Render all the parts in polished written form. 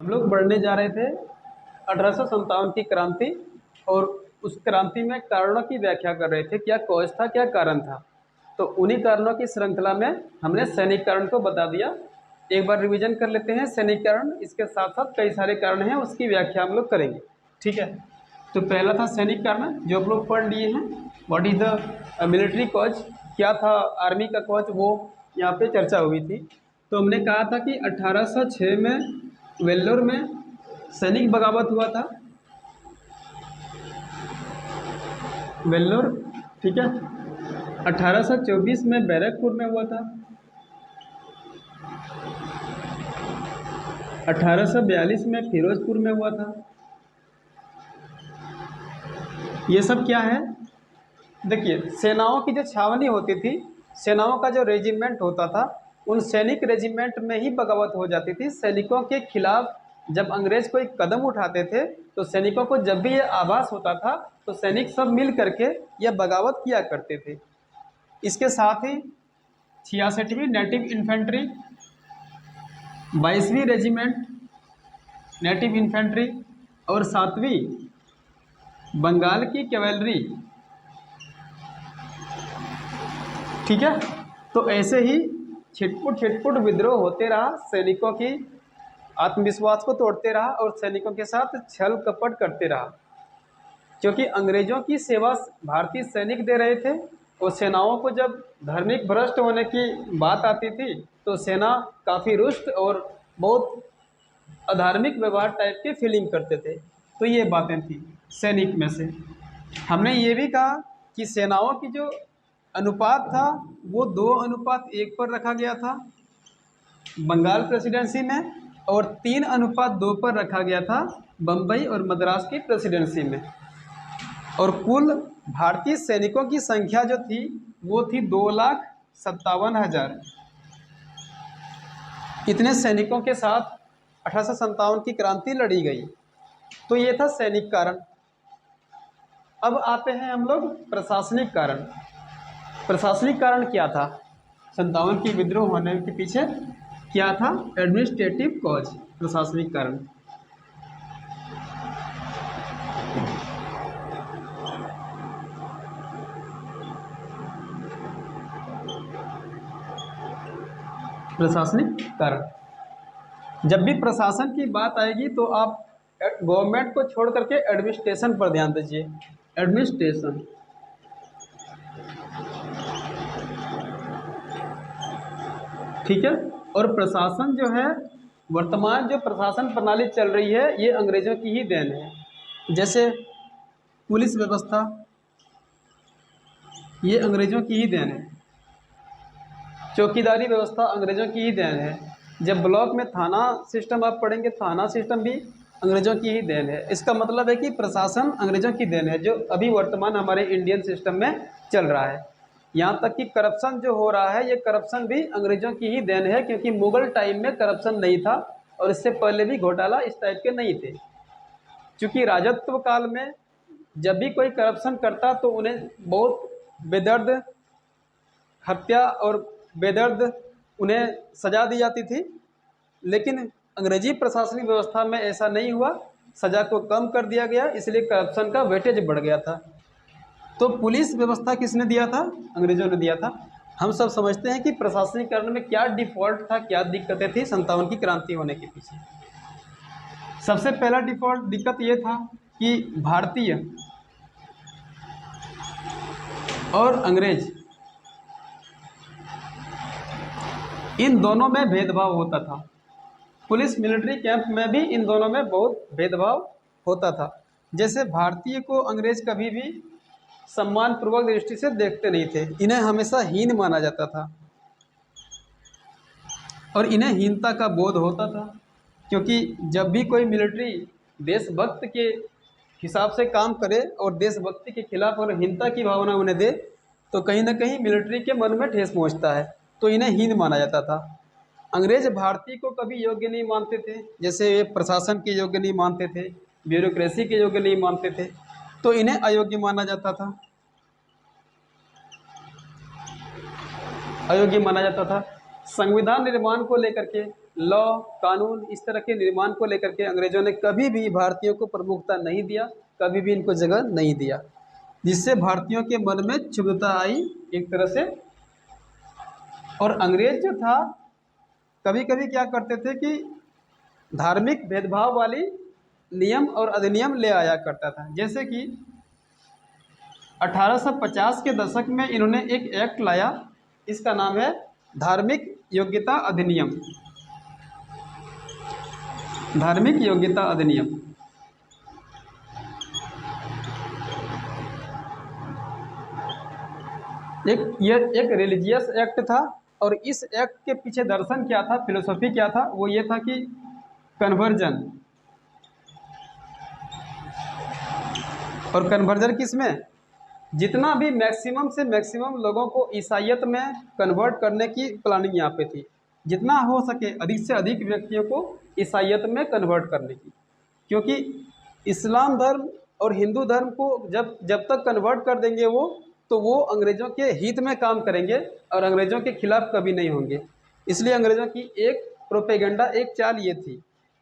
हम लोग बढ़ने जा रहे थे 1857 की क्रांति, और उस क्रांति में कारणों की व्याख्या कर रहे थे, क्या कॉज था, क्या कारण था। तो उन्हीं कारणों की श्रृंखला में हमने सैनिककरण को बता दिया। एक बार रिवीजन कर लेते हैं सैनिककरण, इसके साथ साथ कई सारे कारण हैं, उसकी व्याख्या हम लोग करेंगे। ठीक है, तो पहला था सैनिककरण, जो हम लोग पढ़ लिए हैं। What is the military cause, क्या था आर्मी का कॉज, वो यहाँ पे चर्चा हुई थी। तो हमने कहा था कि 1806 में वेल्लोर में सैनिक बगावत हुआ था, वेल्लोर। ठीक है, 1824 में बैरकपुर में हुआ था, 1842 में फिरोजपुर में हुआ था। ये सब क्या है, देखिए सेनाओं की जो छावनी होती थी, सेनाओं का जो रेजिमेंट होता था, उन सैनिक रेजिमेंट में ही बगावत हो जाती थी। सैनिकों के खिलाफ जब अंग्रेज कोई कदम उठाते थे, तो सैनिकों को जब भी ये आभास होता था, तो सैनिक सब मिल करके यह बगावत किया करते थे। इसके साथ ही 66वीं नेटिव इन्फेंट्री, 22वीं रेजिमेंट नेटिव इन्फेंट्री और 7वीं बंगाल की कैवेलरी। ठीक है, तो ऐसे ही छिटपुट विद्रोह होते रहा, सैनिकों की आत्मविश्वास को तोड़ते रहा और सैनिकों के साथ छल कपट करते रहा। क्योंकि अंग्रेजों की सेवा भारतीय सैनिक दे रहे थे, और सेनाओं को जब धार्मिक भ्रष्ट होने की बात आती थी, तो सेना काफ़ी रुष्ट और बहुत अधार्मिक व्यवहार टाइप के फीलिंग करते थे। तो ये बातें थी सैनिक में से। हमने ये भी कहा कि सेनाओं की जो अनुपात था, वो 2:1 पर रखा गया था बंगाल प्रेसिडेंसी में, और 3:2 पर रखा गया था बम्बई और मद्रास की प्रेसिडेंसी में। और कुल भारतीय सैनिकों की संख्या जो थी, वो थी 2,57,000। इतने सैनिकों के साथ 1857 की क्रांति लड़ी गई। तो ये था सैनिक कारण। अब आते हैं हम लोग प्रशासनिक कारण। प्रशासनिक कारण क्या था, 57 की विद्रोह होने के पीछे क्या था, एडमिनिस्ट्रेटिव कॉज, प्रशासनिक कारण। प्रशासनिक कारण, जब भी प्रशासन की बात आएगी तो आप गवर्नमेंट को छोड़ करके एडमिनिस्ट्रेशन पर ध्यान दीजिए। एडमिनिस्ट्रेशन, ठीक है। और प्रशासन जो है, वर्तमान जो प्रशासन प्रणाली चल रही है, ये अंग्रेजों की ही देन है। जैसे पुलिस व्यवस्था, ये अंग्रेजों की ही देन है। चौकीदारी व्यवस्था अंग्रेजों की ही देन है। जब ब्लॉक में थाना सिस्टम आप पढ़ेंगे, थाना सिस्टम भी अंग्रेजों की ही देन है। इसका मतलब है कि प्रशासन अंग्रेजों की देन है, जो अभी वर्तमान हमारे इंडियन सिस्टम में चल रहा है। यहाँ तक कि करप्शन जो हो रहा है, ये करप्शन भी अंग्रेजों की ही देन है, क्योंकि मुगल टाइम में करप्शन नहीं था, और इससे पहले भी घोटाला इस टाइप के नहीं थे। क्योंकि राजत्व काल में जब भी कोई करप्शन करता, तो उन्हें बहुत बेदर्द हत्या और बेदर्द उन्हें सजा दी जाती थी। लेकिन अंग्रेजी प्रशासनिक व्यवस्था में ऐसा नहीं हुआ, सज़ा को कम कर दिया गया, इसलिए करप्शन का वेटेज बढ़ गया था। तो पुलिस व्यवस्था किसने दिया था, अंग्रेजों ने दिया था। हम सब समझते हैं कि प्रशासनिकरण में क्या डिफ़ॉल्ट था, क्या दिक्कतें थी 57 की क्रांति होने के पीछे। सबसे पहला डिफ़ॉल्ट दिक्कत ये था कि भारतीय और अंग्रेज, इन दोनों में भेदभाव होता था। पुलिस मिलिट्री कैंप में भी इन दोनों में बहुत भेदभाव होता था। जैसे भारतीय को अंग्रेज कभी भी सम्मानपूर्वक दृष्टि से देखते नहीं थे, इन्हें हमेशा हीन माना जाता था, और इन्हें हीनता का बोध होता था। क्योंकि जब भी कोई मिलिट्री देशभक्त के हिसाब से काम करे और देशभक्ति के खिलाफ और हीनता की भावना उन्हें दे, तो कहीं ना कहीं मिलिट्री के मन में ठेस पहुंचता है, तो इन्हें हीन माना जाता था। अंग्रेज भारतीय को कभी योग्य नहीं मानते थे, जैसे वे प्रशासन के योग्य नहीं मानते थे, ब्यूरोक्रेसी के योग्य नहीं मानते थे, तो इन्हें अयोग्य माना जाता था, अयोग्य माना जाता था। संविधान निर्माण को लेकर के लॉ, कानून, इस तरह के निर्माण को लेकर के अंग्रेजों ने कभी भी भारतीयों को प्रमुखता नहीं दिया, कभी भी इनको जगह नहीं दिया, जिससे भारतीयों के मन में क्षुब्धता आई एक तरह से। और अंग्रेज जो था कभी कभी क्या करते थे कि धार्मिक भेदभाव वाली नियम और अधिनियम ले आया करता था। जैसे कि 1850 के दशक में इन्होंने एक एक्ट लाया, इसका नाम है धार्मिक योग्यता अधिनियम। धार्मिक योग्यता अधिनियम एक रिलीजियस एक्ट था। और इस एक्ट के पीछे दर्शन क्या था, फिलोसफी क्या था, वो ये था कि कन्वर्जन। और कन्वर्जन किस में, जितना भी मैक्सिमम से मैक्सिमम लोगों को ईसाइयत में कन्वर्ट करने की प्लानिंग यहाँ पे थी। जितना हो सके अधिक से अधिक व्यक्तियों को ईसाइयत में कन्वर्ट करने की, क्योंकि इस्लाम धर्म और हिंदू धर्म को जब तक कन्वर्ट कर देंगे तो वो अंग्रेज़ों के हित में काम करेंगे और अंग्रेज़ों के खिलाफ कभी नहीं होंगे। इसलिए अंग्रेज़ों की एक प्रोपेगेंडा, एक चाल ये थी।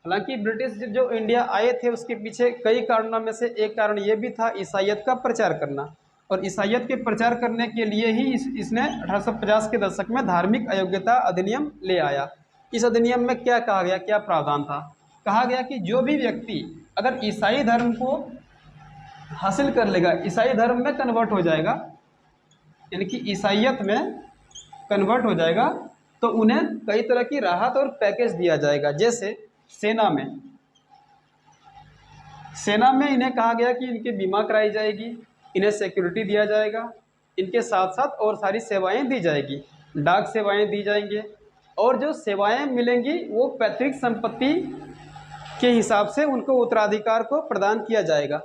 हालांकि ब्रिटिश जो इंडिया आए थे उसके पीछे कई कारणों में से एक कारण ये भी था ईसाइयत का प्रचार करना। और ईसाइयत के प्रचार करने के लिए ही इसने 1850 के दशक में धार्मिक अयोग्यता अधिनियम ले आया। इस अधिनियम में क्या कहा गया, क्या प्रावधान था? कहा गया कि जो भी व्यक्ति अगर ईसाई धर्म को हासिल कर लेगा, ईसाई धर्म में कन्वर्ट हो जाएगा, यानी कि ईसाइयत में कन्वर्ट हो जाएगा, तो उन्हें कई तरह की राहत और पैकेज दिया जाएगा। जैसे सेना में इन्हें कहा गया कि इनकी बीमा कराई जाएगी, इन्हें सिक्योरिटी दिया जाएगा, इनके साथ साथ और सारी सेवाएं दी जाएगी, डाक सेवाएं दी जाएंगे, और जो सेवाएं मिलेंगी वो पैतृक संपत्ति के हिसाब से उनको उत्तराधिकार को प्रदान किया जाएगा।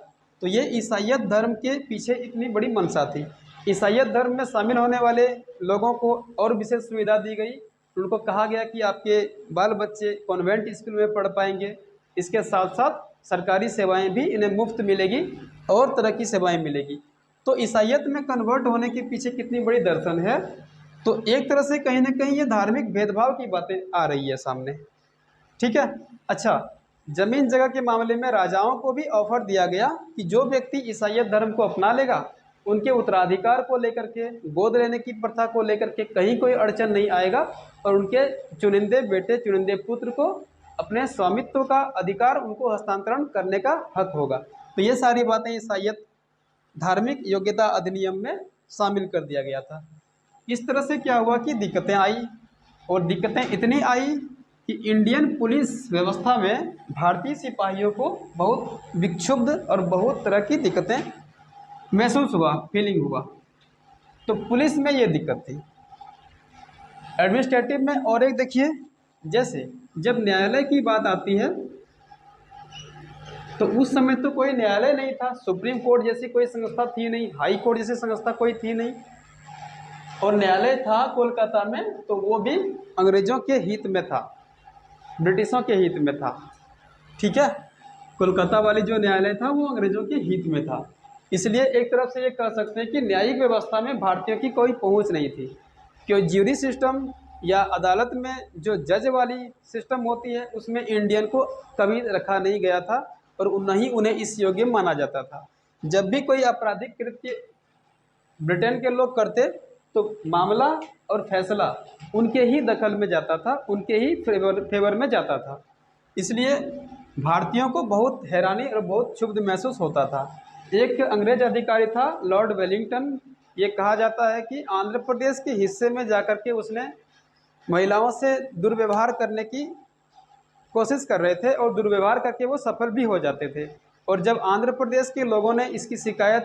तो ये ईसाइयत धर्म के पीछे इतनी बड़ी मंशा थी। ईसाइयत धर्म में शामिल होने वाले लोगों को और विशेष सुविधा दी गई। उनको कहा गया कि आपके बाल बच्चे कॉन्वेंट स्कूल में पढ़ पाएंगे, इसके साथ साथ सरकारी सेवाएं भी इन्हें मुफ्त मिलेगी और तरह की सेवाएं मिलेगी। तो ईसाइयत में कन्वर्ट होने के पीछे कितनी बड़ी दर्शन है। तो एक तरह से कहीं ना कहीं ये धार्मिक भेदभाव की बातें आ रही है सामने, ठीक है। अच्छा, ज़मीन जगह के मामले में राजाओं को भी ऑफर दिया गया कि जो व्यक्ति ईसाइयत धर्म को अपना लेगा उनके उत्तराधिकार को लेकर के, गोद लेने की प्रथा को लेकर के कहीं कोई अड़चन नहीं आएगा, और उनके चुनिंदे बेटे, चुनिंदे पुत्र को अपने स्वामित्व का अधिकार उनको हस्तांतरण करने का हक होगा। तो ये सारी बातें ईसाइयत धार्मिक योग्यता अधिनियम में शामिल कर दिया गया था। इस तरह से क्या हुआ कि दिक्कतें आई, और दिक्कतें इतनी आई कि इंडियन पुलिस व्यवस्था में भारतीय सिपाहियों को बहुत विक्षुब्ध और बहुत तरह की दिक्कतें महसूस हुआ, फीलिंग हुआ। तो पुलिस में ये दिक्कत थी। एडमिनिस्ट्रेटिव में और एक देखिए, जैसे जब न्यायालय की बात आती है तो उस समय तो कोई न्यायालय नहीं था, सुप्रीम कोर्ट जैसी कोई संस्था थी नहीं, हाई कोर्ट जैसी संस्था कोई थी नहीं, और न्यायालय था कोलकाता में तो वो भी अंग्रेज़ों के हित में था, ब्रिटिशों के हित में था, ठीक है। कोलकाता वाली जो न्यायालय था वो अंग्रेज़ों के हित में था। इसलिए एक तरफ से ये कह सकते हैं कि न्यायिक व्यवस्था में भारतीयों की कोई पहुंच नहीं थी, क्योंकि ज्यूरी सिस्टम या अदालत में जो जज वाली सिस्टम होती है उसमें इंडियन को कभी रखा नहीं गया था, और न ही उन्हें इस योग्य माना जाता था। जब भी कोई आपराधिक कृत्य ब्रिटेन के लोग करते तो मामला और फैसला उनके ही दखल में जाता था, उनके ही फेवर में जाता था। इसलिए भारतीयों को बहुत हैरानी और बहुत क्षुब्ध महसूस होता था। एक अंग्रेज अधिकारी था लॉर्ड वेलिंगटन, ये कहा जाता है कि आंध्र प्रदेश के हिस्से में जाकर के उसने महिलाओं से दुर्व्यवहार करने की कोशिश कर रहे थे, और दुर्व्यवहार करके वो सफल भी हो जाते थे। और जब आंध्र प्रदेश के लोगों ने इसकी शिकायत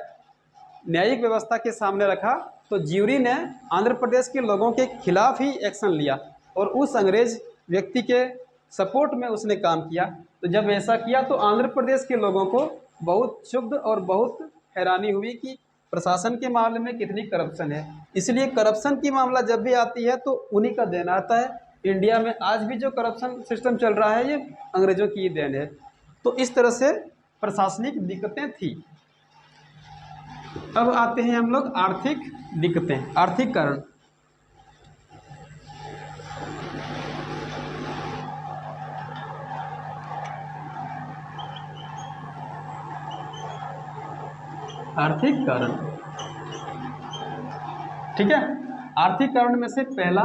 न्यायिक व्यवस्था के सामने रखा तो ज्यूरी ने आंध्र प्रदेश के लोगों के खिलाफ ही एक्शन लिया, और उस अंग्रेज व्यक्ति के सपोर्ट में उसने काम किया। तो जब ऐसा किया तो आंध्र प्रदेश के लोगों को बहुत क्षुब्ध और बहुत हैरानी हुई कि प्रशासन के मामले में कितनी करप्शन है। इसलिए करप्शन की मामला जब भी आती है तो उन्हीं का देन आता है। इंडिया में आज भी जो करप्शन सिस्टम चल रहा है ये अंग्रेज़ों की ही देन है। तो इस तरह से प्रशासनिक दिक्कतें थी। अब आते हैं हम लोग आर्थिक दिक्कतें, आर्थिक कारण। आर्थिक कारण, ठीक है। आर्थिक कारण में से पहला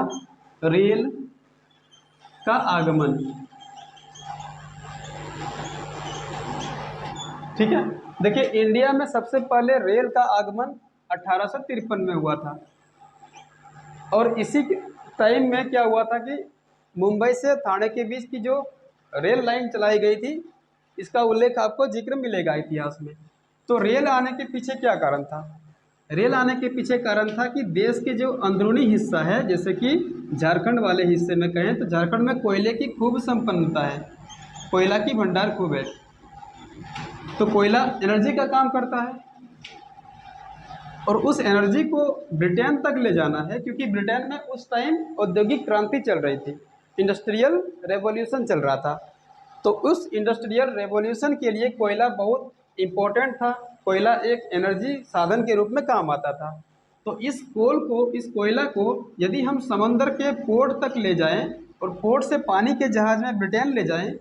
रेल का आगमन, ठीक है। देखिए इंडिया में सबसे पहले रेल का आगमन 1853 में हुआ था, और इसी टाइम में क्या हुआ था कि मुंबई से ठाणे के बीच की जो रेल लाइन चलाई गई थी, इसका उल्लेख आपको जिक्र मिलेगा इतिहास में। तो रेल आने के पीछे क्या कारण था? रेल आने के पीछे कारण था कि देश के जो अंदरूनी हिस्सा है, जैसे कि झारखंड वाले हिस्से में कहें तो झारखंड में कोयले की खूब संपन्नता है, कोयला की भंडार खूब है। तो कोयला एनर्जी का काम करता है, और उस एनर्जी को ब्रिटेन तक ले जाना है, क्योंकि ब्रिटेन में उस टाइम औद्योगिक क्रांति चल रही थी, इंडस्ट्रियल रेवोल्यूशन चल रहा था। तो उस इंडस्ट्रियल रेवोल्यूशन के लिए कोयला बहुत इम्पोर्टेंट था, कोयला एक एनर्जी साधन के रूप में काम आता था। तो इस कोयला को यदि हम समंदर के पोर्ट तक ले जाएं और पोर्ट से पानी के जहाज़ में ब्रिटेन ले जाएं,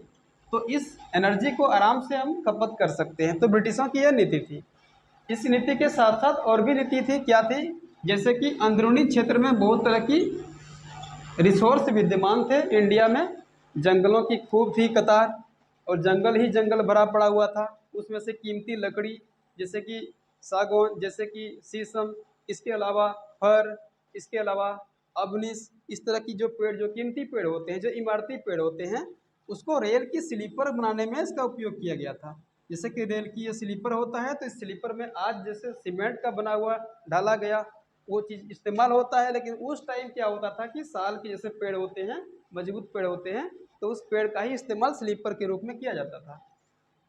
तो इस एनर्जी को आराम से हम खपत कर सकते हैं। तो ब्रिटिशों की यह नीति थी। इस नीति के साथ साथ और भी नीति थी, क्या थी? जैसे कि अंदरूनी क्षेत्र में बहुत तरह की रिसोर्स विद्यमान थे इंडिया में, जंगलों की खूब थी कतार, और जंगल ही जंगल भरा पड़ा हुआ था। उसमें से कीमती लकड़ी जैसे कि सागौन, जैसे कि शीशम, इसके अलावा फर, इसके अलावा अबनिस, इस तरह की जो पेड़, जो कीमती पेड़ होते हैं, जो इमारती पेड़ होते हैं, उसको रेल की स्लीपर बनाने में इसका उपयोग किया गया था। जैसे कि रेल की ये स्लीपर होता है, तो इस स्लीपर में आज जैसे सीमेंट का बना हुआ डाला गया वो चीज़ इस्तेमाल होता है, लेकिन उस टाइम क्या होता था कि साल के जैसे पेड़ होते हैं, मजबूत पेड़ होते हैं, तो उस पेड़ का ही इस्तेमाल स्लीपर के रूप में किया जाता था।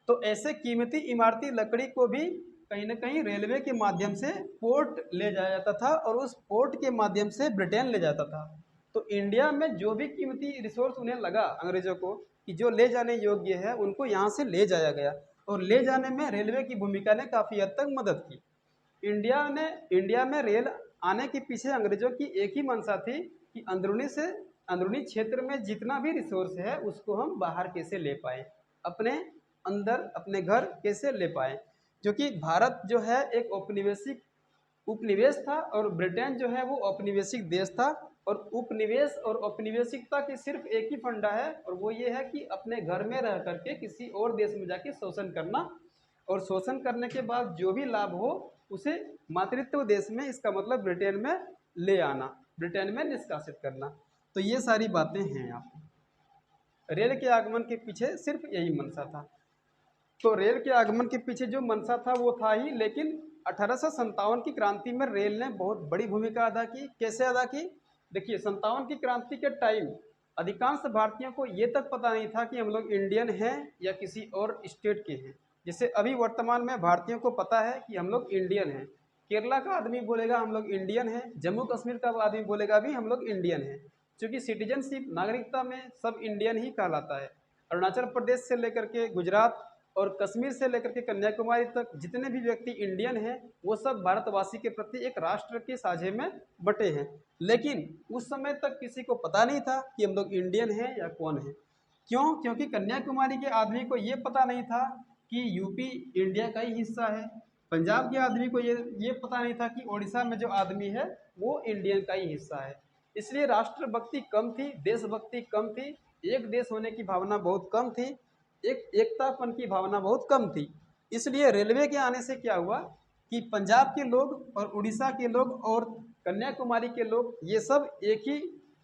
तो ऐसे कीमती इमारती लकड़ी को भी कहीं ना कहीं रेलवे के माध्यम से पोर्ट ले जाया जाता था, और उस पोर्ट के माध्यम से ब्रिटेन ले जाता था। तो इंडिया में जो भी कीमती रिसोर्स उन्हें लगा अंग्रेजों को कि जो ले जाने योग्य है, उनको यहाँ से ले जाया गया, और ले जाने में रेलवे की भूमिका ने काफ़ी हद तक मदद की। इंडिया में रेल आने के पीछे अंग्रेजों की एक ही मंशा थी कि अंदरूनी क्षेत्र में जितना भी रिसोर्स है उसको हम बाहर कैसे ले पाएँ, अपने अंदर अपने घर कैसे ले पाएँ। क्योंकि भारत जो है एक उपनिवेश था, और ब्रिटेन जो है वो औपनिवेशिक देश था। और उपनिवेश और औपनिवेशिकता की सिर्फ एक ही फंडा है, और वो ये है कि अपने घर में रह करके किसी और देश में जाके शोषण करना, और शोषण करने के बाद जो भी लाभ हो उसे मातृत्व देश में, इसका मतलब ब्रिटेन में ले आना, ब्रिटेन में निष्कासित करना। तो ये सारी बातें हैं यहाँ पे। रेल के आगमन के पीछे सिर्फ यही मंशा था। तो रेल के आगमन के पीछे जो मंशा था वो था ही, लेकिन 1857 की क्रांति में रेल ने बहुत बड़ी भूमिका अदा की। कैसे अदा की? देखिए 57 की क्रांति के टाइम अधिकांश भारतीयों को ये तक पता नहीं था कि हम लोग इंडियन हैं या किसी और स्टेट के हैं। जैसे अभी वर्तमान में भारतीयों को पता है कि हम लोग इंडियन हैं, केरला का आदमी बोलेगा हम लोग इंडियन हैं, जम्मू कश्मीर का आदमी बोलेगा भी हम लोग इंडियन हैं, क्योंकि सिटीजनशिप नागरिकता में सब इंडियन ही कहलाता है। अरुणाचल प्रदेश से लेकर के गुजरात और कश्मीर से लेकर के कन्याकुमारी तक जितने भी व्यक्ति इंडियन हैं, वो सब भारतवासी के प्रति एक राष्ट्र के साझे में बटे हैं। लेकिन उस समय तक किसी को पता नहीं था कि हम लोग इंडियन हैं या कौन है। क्यों? क्योंकि कन्याकुमारी के आदमी को ये पता नहीं था कि यूपी इंडिया का ही हिस्सा है, पंजाब के आदमी को ये पता नहीं था कि उड़ीसा में जो आदमी है वो इंडियन का ही हिस्सा है। इसलिए राष्ट्रभक्ति कम थी, देशभक्ति कम थी, एक देश होने की भावना बहुत कम थी, एकतापन की भावना बहुत कम थी। इसलिए रेलवे के आने से क्या हुआ कि पंजाब के लोग और उड़ीसा के लोग और कन्याकुमारी के लोग ये सब एक ही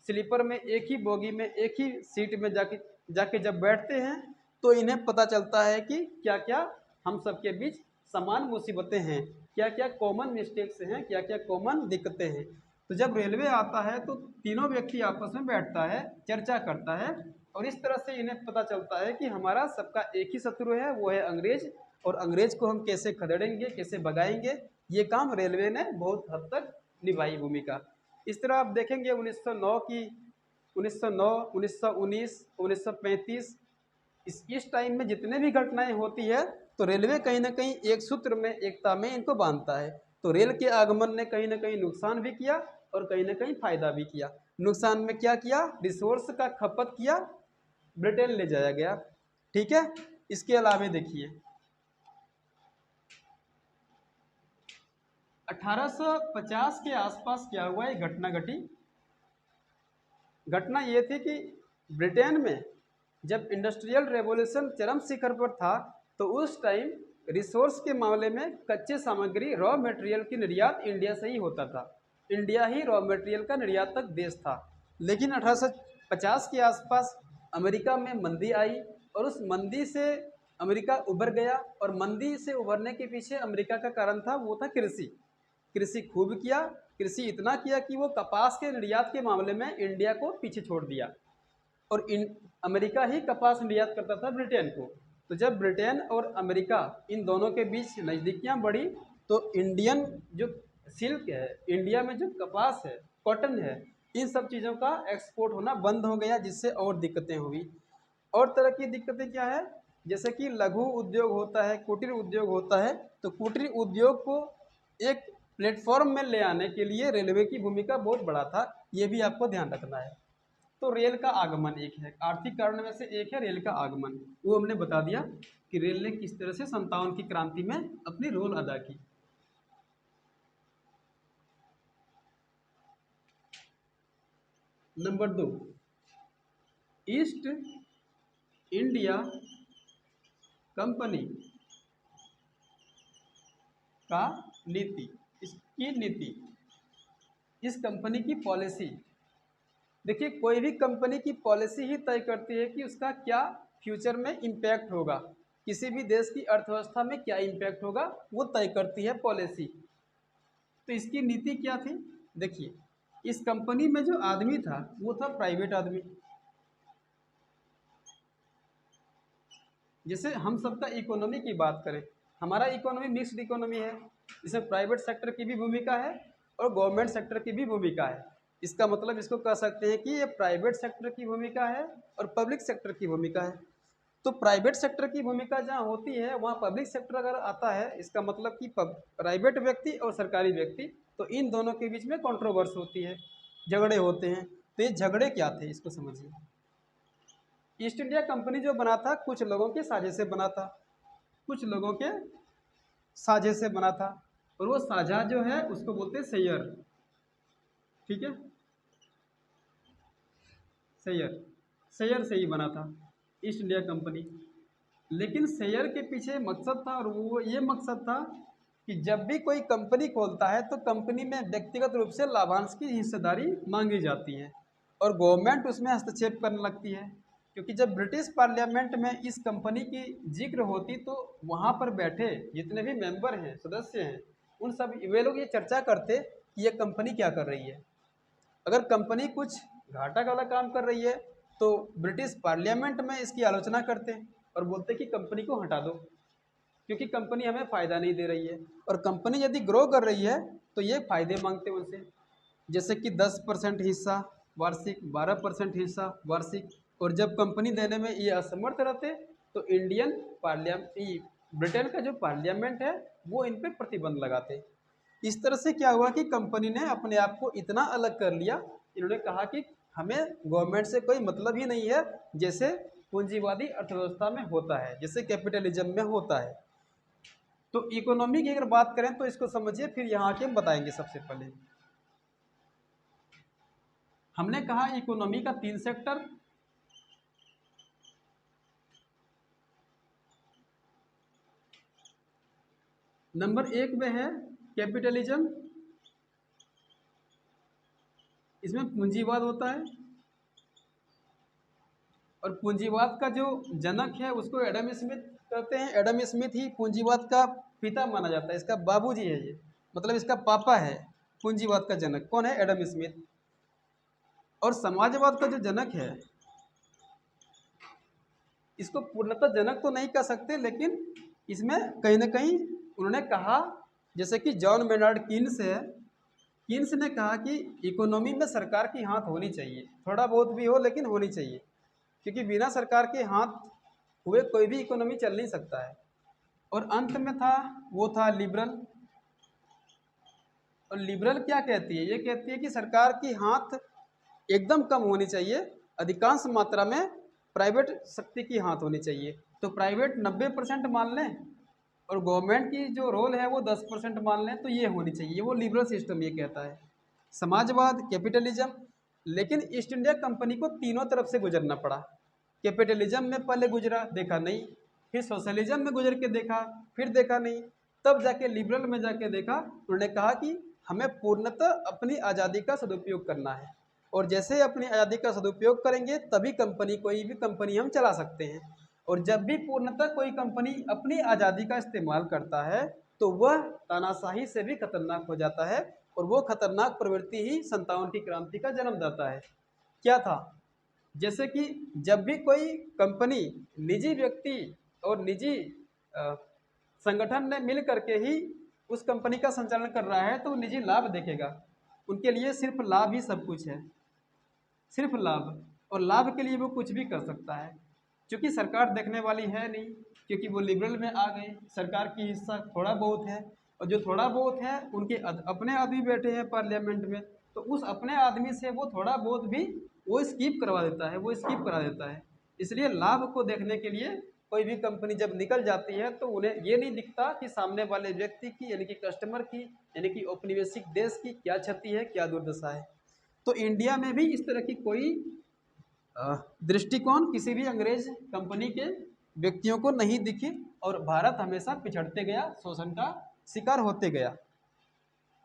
स्लीपर में, एक ही बोगी में, एक ही सीट में जाके जाके जब बैठते हैं, तो इन्हें पता चलता है कि क्या क्या हम सबके बीच समान मुसीबतें हैं, क्या क्या कॉमन मिस्टेक्स हैं, क्या क्या कॉमन दिक्कतें हैं। तो जब रेलवे आता है तो तीनों व्यक्ति आपस में बैठता है, चर्चा करता है, और इस तरह से इन्हें पता चलता है कि हमारा सबका एक ही शत्रु है, वो है अंग्रेज, और अंग्रेज को हम कैसे खदेड़ेंगे, कैसे भगाएंगे। ये काम रेलवे ने बहुत हद तक निभाई भूमिका। इस तरह आप देखेंगे 1909 की 1909, 1919, 1935, इस टाइम में जितने भी घटनाएं होती है, तो रेलवे कहीं ना कहीं एक सूत्र में, एकता में इनको बांधता है। तो रेल के आगमन ने कहीं ना कहीं नुकसान भी किया और कहीं ना कहीं फायदा भी किया। नुकसान में क्या किया? रिसोर्स का खपत किया, ब्रिटेन ले जाया गया। ठीक है। इसके अलावा देखिए 1850 के आसपास क्या हुआ, एक घटना घटी। घटना ये थी कि ब्रिटेन में जब इंडस्ट्रियल रेवोल्यूशन चरम शिखर पर था, तो उस टाइम रिसोर्स के मामले में कच्चे सामग्री रॉ मटेरियल की निर्यात इंडिया से ही होता था। इंडिया ही रॉ मटेरियल का निर्यातक देश था। लेकिन 1850 के आसपास अमेरिका में मंदी आई और उस मंदी से अमेरिका उभर गया, और मंदी से उभरने के पीछे अमेरिका का कारण था, वो था कृषि। कृषि खूब किया, कृषि इतना किया कि वो कपास के निर्यात के मामले में इंडिया को पीछे छोड़ दिया, और अमेरिका ही कपास निर्यात करता था ब्रिटेन को। तो जब ब्रिटेन और अमेरिका इन दोनों के बीच नज़दीकियाँ बढ़ी, तो इंडियन जो सिल्क है, इंडिया में जो कपास है, कॉटन है, इन सब चीज़ों का एक्सपोर्ट होना बंद हो गया, जिससे और दिक्कतें हुई। और तरह की दिक्कतें क्या है, जैसे कि लघु उद्योग होता है, कुटीर उद्योग होता है, तो कुटीर उद्योग को एक प्लेटफॉर्म में ले आने के लिए रेलवे की भूमिका बहुत बड़ा था, ये भी आपको ध्यान रखना है। तो रेल का आगमन एक है, आर्थिक कारण में से एक है रेल का आगमन, वो हमने बता दिया कि रेल ने किस तरह से 57 की क्रांति में अपनी रोल अदा की। नंबर 2, ईस्ट इंडिया कंपनी का नीति, इसकी नीति, इस कंपनी की पॉलिसी। देखिए, कोई भी कंपनी की पॉलिसी ही तय करती है कि उसका क्या फ्यूचर में इम्पैक्ट होगा, किसी भी देश की अर्थव्यवस्था में क्या इम्पैक्ट होगा, वो तय करती है पॉलिसी। तो इसकी नीति क्या थी? देखिए, इस कंपनी में जो आदमी था वो था प्राइवेट आदमी। जैसे हम सबका इकोनॉमी की बात करें, हमारा इकोनॉमी मिक्स्ड इकोनॉमी है, इसमें प्राइवेट सेक्टर की भी भूमिका है और गवर्नमेंट सेक्टर की भी भूमिका है। इसका मतलब इसको कह सकते हैं कि ये प्राइवेट सेक्टर की भूमिका है और पब्लिक सेक्टर की भूमिका है। तो प्राइवेट सेक्टर की भूमिका जहाँ होती है, वहाँ पब्लिक सेक्टर अगर आता है, इसका मतलब कि प्राइवेट व्यक्ति और सरकारी व्यक्ति, तो इन दोनों के बीच में कंट्रोवर्स होती है, झगड़े होते हैं। तो ये झगड़े क्या थे, इसको समझिए। ईस्ट इंडिया कंपनी जो बना था, कुछ लोगों के साझे से बना था, कुछ लोगों के साझे से बना था, और वो साझा जो है उसको बोलते हैं शेयर। ठीक है, शेयर, शेयर से ही बना था ईस्ट इंडिया कंपनी। लेकिन शेयर के पीछे मकसद था, और वो ये मकसद था कि जब भी कोई कंपनी खोलता है तो कंपनी में व्यक्तिगत रूप से लाभांश की हिस्सेदारी मांगी जाती है, और गवर्नमेंट उसमें हस्तक्षेप करने लगती है। क्योंकि जब ब्रिटिश पार्लियामेंट में इस कंपनी की जिक्र होती, तो वहाँ पर बैठे जितने भी मेंबर हैं, सदस्य हैं, उन सब वे लोग ये चर्चा करते कि ये कंपनी क्या कर रही है। अगर कंपनी कुछ घाटा वाला काम कर रही है, तो ब्रिटिश पार्लियामेंट में इसकी आलोचना करते हैं और बोलते कि कंपनी को हटा दो, क्योंकि कंपनी हमें फ़ायदा नहीं दे रही है। और कंपनी यदि ग्रो कर रही है तो ये फ़ायदे मांगते हैं उनसे, जैसे कि 10% हिस्सा वार्षिक, 12% हिस्सा वार्षिक। और जब कंपनी देने में ये असमर्थ रहते, तो इंडियन पार्लियामेंट, ब्रिटेन का जो पार्लियामेंट है, वो इन पर प्रतिबंध लगाते। इस तरह से क्या हुआ कि कंपनी ने अपने आप को इतना अलग कर लिया, इन्होंने कहा कि हमें गवर्नमेंट से कोई मतलब ही नहीं है, जैसे पूंजीवादी अर्थव्यवस्था में होता है, जैसे कैपिटलिज्म में होता है। तो इकोनॉमी की अगर बात करें तो इसको समझिए, फिर यहाँ के हम बताएंगे। सबसे पहले हमने कहा इकोनॉमी का 3 सेक्टर, नंबर 1 में है कैपिटलिज्म, इसमें पूंजीवाद होता है, और पूंजीवाद का जो जनक है उसको एडम स्मिथ कहते हैं। एडम स्मिथ ही पूंजीवाद का पिता माना जाता है, इसका बाबूजी है ये, मतलब इसका पापा है पूंजीवाद का जनक। कौन है? Adam Smith. और समाजवाद का जो जनक है, इसको पूर्णतः जनक तो नहीं कह सकते, लेकिन इसमें कहीं ना कहीं उन्होंने कहा, जैसे कि जॉन मेनार्ड कीन्स है, कीन्स ने कहा कि इकोनॉमी में सरकार की हाथ होनी चाहिए, थोड़ा बहुत भी हो लेकिन होनी चाहिए, क्योंकि बिना सरकार के हाथ हुए कोई भी इकोनॉमी चल नहीं सकता है। और अंत में था, वो था लिबरल। और लिबरल क्या कहती है? ये कहती है कि सरकार की हाथ एकदम कम होनी चाहिए, अधिकांश मात्रा में प्राइवेट शक्ति की हाथ होनी चाहिए। तो प्राइवेट 90% मान लें, और गवर्नमेंट की जो रोल है वो 10% मान लें तो ये होनी चाहिए, वो लिबरल सिस्टम ये कहता है। समाजवाद, कैपिटलिज्म। लेकिन ईस्ट इंडिया कंपनी को तीनों तरफ से गुजरना पड़ा। कैपिटलिज्म में पहले गुजरा, देखा नहीं, फिर सोशलिज्म में गुजर के देखा, फिर देखा नहीं, तब जाके लिबरल में जाके देखा। उन्होंने कहा कि हमें पूर्णतः अपनी आज़ादी का सदुपयोग करना है, और जैसे अपनी आज़ादी का सदुपयोग करेंगे तभी कंपनी, कोई भी कंपनी हम चला सकते हैं। और जब भी पूर्णतः कोई कंपनी अपनी आज़ादी का इस्तेमाल करता है तो वह तानाशाही से भी खतरनाक हो जाता है, और वो खतरनाक प्रवृत्ति ही 57 की क्रांति का जन्मदाता है। क्या था? जैसे कि जब भी कोई कंपनी, निजी व्यक्ति और निजी अ, संगठन ने मिल करके ही उस कंपनी का संचालन कर रहा है तो वो निजी लाभ देखेगा। उनके लिए सिर्फ लाभ ही सब कुछ है, सिर्फ लाभ, और लाभ के लिए वो कुछ भी कर सकता है। क्योंकि सरकार देखने वाली है नहीं, क्योंकि वो लिबरल में आ गए, सरकार की हिस्सा थोड़ा बहुत है, और जो थोड़ा बहुत है उनके अपने आदमी बैठे हैं पार्लियामेंट में, तो उस अपने आदमी से वो थोड़ा बहुत भी वो स्कीप करवा देता है, वो स्कीप करा देता है। इसलिए लाभ को देखने के लिए कोई भी कंपनी जब निकल जाती है तो उन्हें ये नहीं दिखता कि सामने वाले व्यक्ति की, यानी कि कस्टमर की, यानी कि औपनिवेशिक देश की क्या क्षति है, क्या दुर्दशा है। तो इंडिया में भी इस तरह की कोई दृष्टिकोण किसी भी अंग्रेज कंपनी के व्यक्तियों को नहीं दिखी, और भारत हमेशा पिछड़ते गया, शोषण का शिकार होते गया।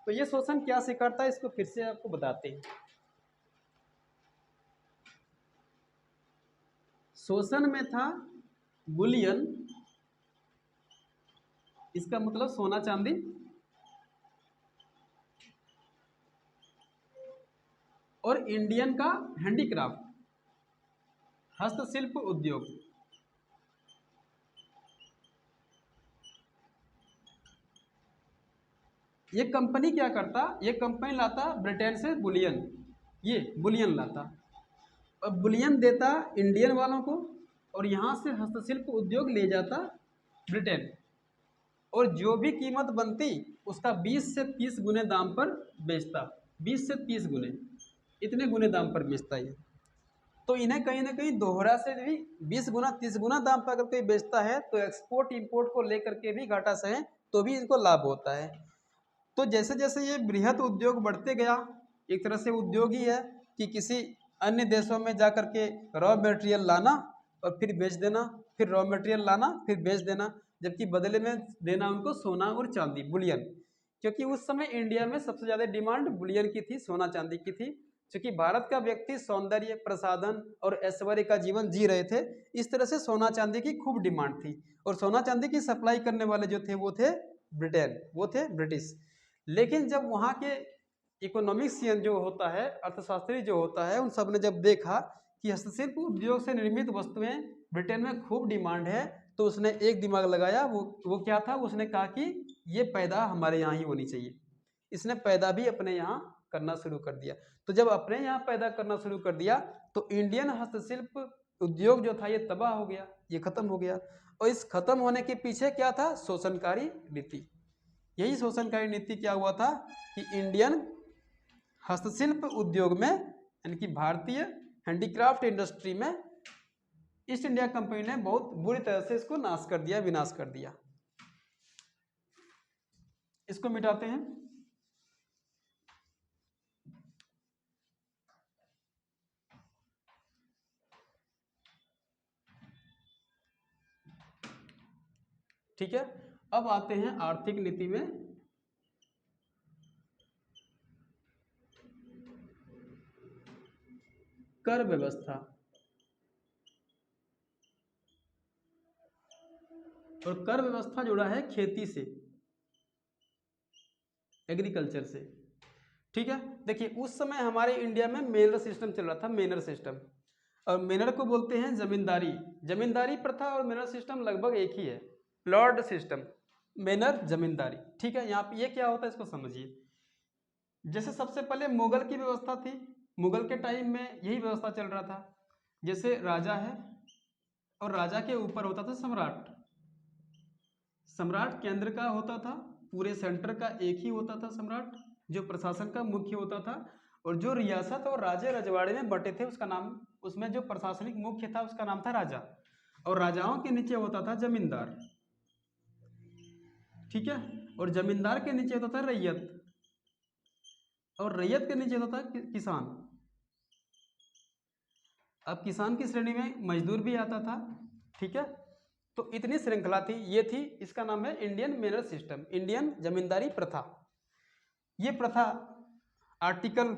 तो ये शोषण क्या शिकार था, इसको फिर से आपको बताते हैं। शोषण में था बुलियन, इसका मतलब सोना चांदी, और इंडियन का हैंडीक्राफ्ट, हस्तशिल्प उद्योग। ये कंपनी क्या करता, ये कंपनी लाता ब्रिटेन से बुलियन, ये बुलियन लाता, अब बुलियन देता इंडियन वालों को, और यहाँ से हस्तशिल्प उद्योग ले जाता ब्रिटेन, और जो भी कीमत बनती उसका 20 से 30 गुने दाम पर बेचता, 20 से 30 गुने, इतने गुने दाम पर बेचता ये। तो इन्हें कहीं ना कहीं दोहरा से भी 20 गुना 30 गुना दाम पर अगर कोई बेचता है तो एक्सपोर्ट इंपोर्ट को लेकर के भी घाटा सहे तो भी इनको लाभ होता है। तो जैसे जैसे ये बृहद उद्योग बढ़ते गया, एक तरह से उद्योग ही है कि किसी अन्य देशों में जा कर के रॉ मटेरियल लाना और फिर बेच देना, फिर रॉ मटेरियल लाना फिर बेच देना, जबकि बदले में देना उनको सोना और चांदी, बुलियन। क्योंकि उस समय इंडिया में सबसे ज़्यादा डिमांड बुलियन की थी, सोना चांदी की थी। क्योंकि भारत का व्यक्ति सौंदर्य, प्रसाधन और ऐश्वर्य का जीवन जी रहे थे, इस तरह से सोना चांदी की खूब डिमांड थी। और सोना चांदी की सप्लाई करने वाले जो थे वो थे ब्रिटेन, वो थे ब्रिटिश। लेकिन जब वहाँ के इकोनॉमिक्सियन जो होता है, अर्थशास्त्री जो होता है, उन सब ने जब देखा कि हस्तशिल्प उद्योग से निर्मित वस्तुएं ब्रिटेन में खूब डिमांड है, तो उसने एक दिमाग लगाया, वो क्या था, उसने कहा कि ये पैदा हमारे यहाँ ही होनी चाहिए। इसने पैदा भी अपने यहाँ करना शुरू कर दिया। तो जब अपने यहाँ पैदा करना शुरू कर दिया तो इंडियन हस्तशिल्प उद्योग जो था ये तबाह हो गया, ये खत्म हो गया। और इस खत्म होने के पीछे क्या था, शोषणकारी नीति। यही शोषणकारी नीति क्या हुआ था कि इंडियन हस्तशिल्प उद्योग में, यानी कि भारतीय हैंडीक्राफ्ट इंडस्ट्री में ईस्ट इंडिया कंपनी ने बहुत बुरी तरह से इसको नाश कर दिया, विनाश कर दिया। इसको मिटाते हैं। ठीक है, अब आते हैं आर्थिक नीति में। कर व्यवस्था, और कर व्यवस्था जुड़ा है खेती से, एग्रीकल्चर से। ठीक है, देखिए उस समय हमारे इंडिया में मेनर सिस्टम चल रहा था, मेनर सिस्टम। और मेनर को बोलते हैं जमींदारी। जमींदारी प्रथा और मेनर सिस्टम लगभग एक ही है, प्लॉट सिस्टम, मेनर जमींदारी। ठीक है, यहाँ पे ये क्या होता है इसको समझिए। जैसे सबसे पहले मुगल की व्यवस्था थी, मुगल के टाइम में यही व्यवस्था चल रहा था। जैसे राजा है और राजा के ऊपर होता था सम्राट, सम्राट केंद्र का होता था, पूरे सेंटर का एक ही होता था सम्राट, जो प्रशासन का मुख्य होता था। और जो रियासत और राज्य रजवाड़े में बटे थे उसका नाम, उसमें जो प्रशासनिक मुख्य था उसका नाम था राजा, और राजाओं के नीचे होता था जमींदार। ठीक है। और जमींदार के नीचे होता था रैयत, और रैयत के नीचे होता था किसान। अब किसान की श्रेणी में मजदूर भी आता था, ठीक है। तो इतनी श्रृंखला थी, ये थी, इसका नाम है इंडियन मैनर सिस्टम, इंडियन जमींदारी प्रथा। ये प्रथा आर्टिकल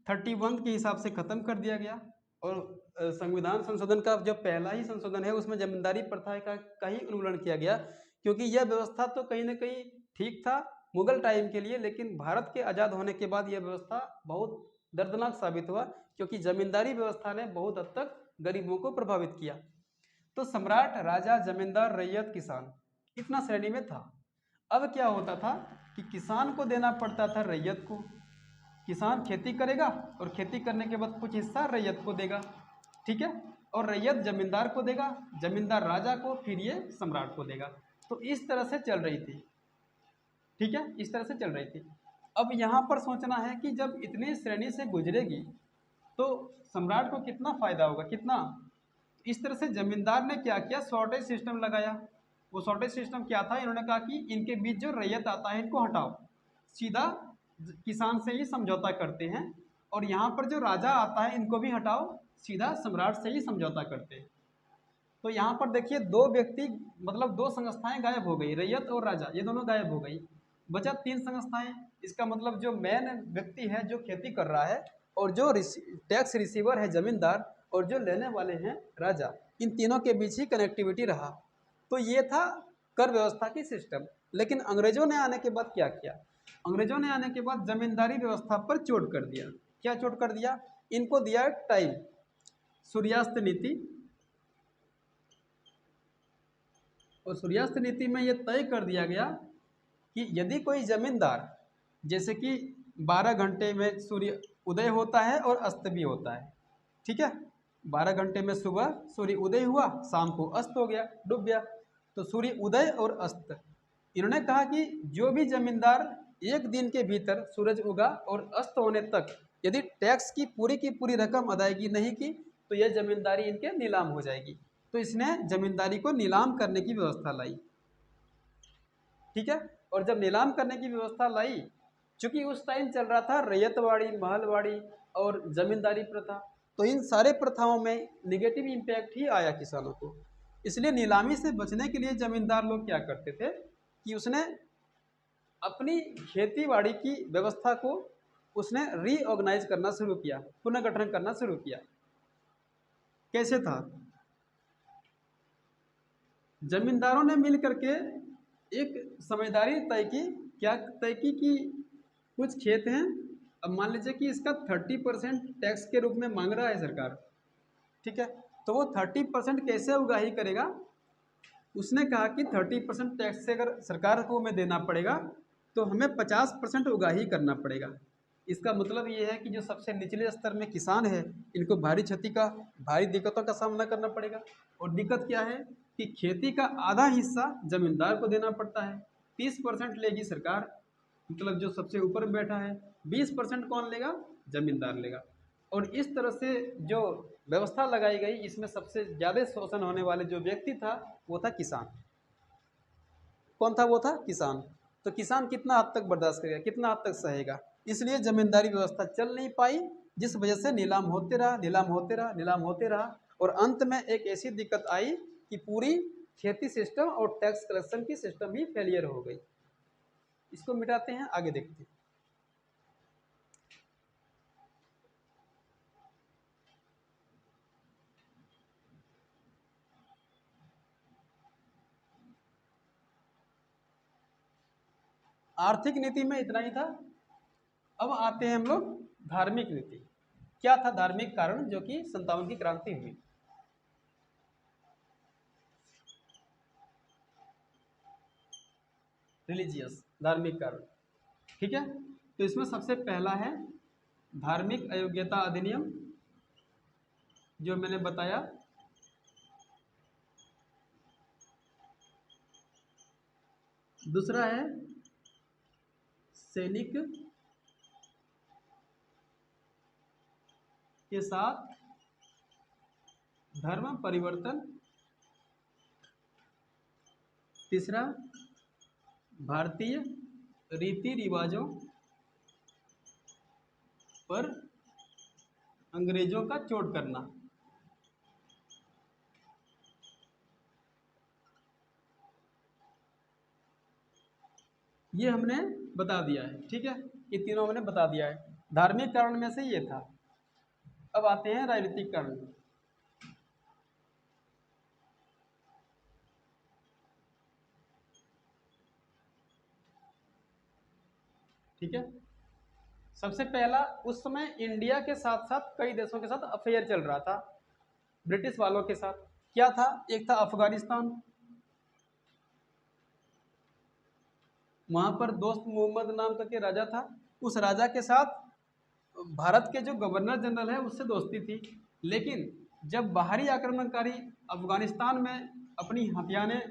31 के हिसाब से खत्म कर दिया गया, और संविधान संशोधन का जो पहला ही संशोधन है उसमें जमींदारी प्रथा का ही उन्मूलन किया गया, क्योंकि यह व्यवस्था तो कहीं ना कहीं ठीक था मुगल टाइम के लिए, लेकिन भारत के आज़ाद होने के बाद यह व्यवस्था बहुत दर्दनाक साबित हुआ, क्योंकि जमींदारी व्यवस्था ने बहुत हद तक गरीबों को प्रभावित किया। तो सम्राट, राजा, जमींदार, रैयत, किसान, इतना श्रेणी में था। अब क्या होता था कि किसान को देना पड़ता था रैयत को, किसान खेती करेगा और खेती करने के बाद कुछ हिस्सा रैयत को देगा, ठीक है। और रैयत जमींदार को देगा, जमींदार राजा को, फिर ये सम्राट को देगा। तो इस तरह से चल रही थी, ठीक है, इस तरह से चल रही थी। अब यहाँ पर सोचना है कि जब इतनी श्रेणी से गुजरेगी तो सम्राट को कितना फायदा होगा, कितना। इस तरह से जमींदार ने क्या किया, शॉर्टेज सिस्टम लगाया। वो शॉर्टेज सिस्टम क्या था, इन्होंने कहा कि इनके बीच जो रैयत आता है इनको हटाओ, सीधा किसान से ही समझौता करते हैं, और यहाँ पर जो राजा आता है इनको भी हटाओ, सीधा सम्राट से ही समझौता करते हैं। तो यहाँ पर देखिए दो व्यक्ति, मतलब दो संस्थाएं गायब हो गई, रैयत और राजा, ये दोनों गायब हो गई, बचा तीन संस्थाएं। इसका मतलब जो मेन व्यक्ति है जो खेती कर रहा है, और जो टैक्स रिसीवर है जमींदार, और जो लेने वाले हैं राजा, इन तीनों के बीच ही कनेक्टिविटी रहा। तो ये था कर व्यवस्था की सिस्टम। लेकिन अंग्रेजों ने आने के बाद क्या किया, अंग्रेजों ने आने के बाद जमींदारी व्यवस्था पर चोट कर दिया। क्या चोट कर दिया, इनको दिया टाइम, सूर्यास्त नीति। और सूर्यास्त नीति में यह तय कर दिया गया कि यदि कोई जमींदार, जैसे कि 12 घंटे में सूर्य उदय होता है और अस्त भी होता है, ठीक है, 12 घंटे में सुबह सूर्य उदय हुआ, शाम को अस्त हो गया, डूब गया। तो सूर्य उदय और अस्त, इन्होंने कहा कि जो भी जमींदार एक दिन के भीतर सूरज उगा और अस्त होने तक यदि टैक्स की पूरी रकम अदायगी नहीं की तो यह जमींदारी इनके नीलाम हो जाएगी। तो इसने जमींदारी को नीलाम करने की व्यवस्था लाई, ठीक है। और जब नीलाम करने की व्यवस्था लाई, चूंकि उस टाइम चल रहा था रैयतवाड़ी, महलवाड़ी और जमींदारी प्रथा, तो इन सारे प्रथाओं में निगेटिव इम्पैक्ट ही आया किसानों को। इसलिए नीलामी से बचने के लिए जमींदार लोग क्या करते थे कि उसने अपनी खेतीबाड़ी की व्यवस्था को उसने रीऑर्गेनाइज करना शुरू किया, पुनर्गठन करना शुरू किया। कैसे था, जमींदारों ने मिल करके एक समझदारी तय की। क्या तय की कि कुछ खेत हैं, अब मान लीजिए कि इसका 30% टैक्स के रूप में मांग रहा है सरकार, ठीक है, तो वो 30% कैसे उगाही करेगा। उसने कहा कि 30% टैक्स से अगर सरकार को हमें देना पड़ेगा तो हमें 50% उगाही करना पड़ेगा। इसका मतलब ये है कि जो सबसे निचले स्तर में किसान है, इनको भारी क्षति का, भारी दिक्कतों का सामना करना पड़ेगा। और दिक्कत क्या है कि खेती का आधा हिस्सा जमींदार को देना पड़ता है, 30% लेगी सरकार, मतलब जो सबसे ऊपर बैठा है, 20% कौन लेगा, जमींदार लेगा। और इस तरह से जो व्यवस्था लगाई गई, इसमें सबसे ज़्यादा शोषण होने वाले जो व्यक्ति था वो था किसान। कौन था, वो था किसान। तो किसान कितना हद तक बर्दाश्त करेगा, कितना हद तक सहेगा, इसलिए जमींदारी व्यवस्था चल नहीं पाई, जिस वजह से नीलाम होते रहा, नीलाम होते रहा, नीलाम होते रहा, और अंत में एक ऐसी दिक्कत आई कि पूरी खेती सिस्टम और टैक्स कलेक्शन की सिस्टम ही फेलियर हो गई। इसको मिटाते हैं, आगे देखते हैं। आर्थिक नीति में इतना ही था। अब आते हैं हम लोग धार्मिक नीति। क्या था धार्मिक कारण जो कि 57 की क्रांति हुई। रिलीजियस, धार्मिक कारण, ठीक है। तो इसमें सबसे पहला है धार्मिक अयोग्यता अधिनियम, जो मैंने बताया। दूसरा है सैनिक के साथ धर्म परिवर्तन। तीसरा भारतीय रीति रिवाजों पर अंग्रेजों का चोट करना। ये हमने बता दिया है, ठीक है, ये तीनों हमने बता दिया है। धार्मिक कारण में से ये था। अब आते हैं राजनीतिक कारण में। ठीक है, सबसे पहला, उस समय इंडिया के साथ साथ कई देशों के साथ अफेयर चल रहा था ब्रिटिश वालों के साथ। क्या था? एक था अफगानिस्तान, वहां पर दोस्त मोहम्मद नाम का के राजा था, उस राजा के साथ भारत के जो गवर्नर जनरल है उससे दोस्ती थी। लेकिन जब बाहरी आक्रमणकारी अफगानिस्तान में अपनी हथियाने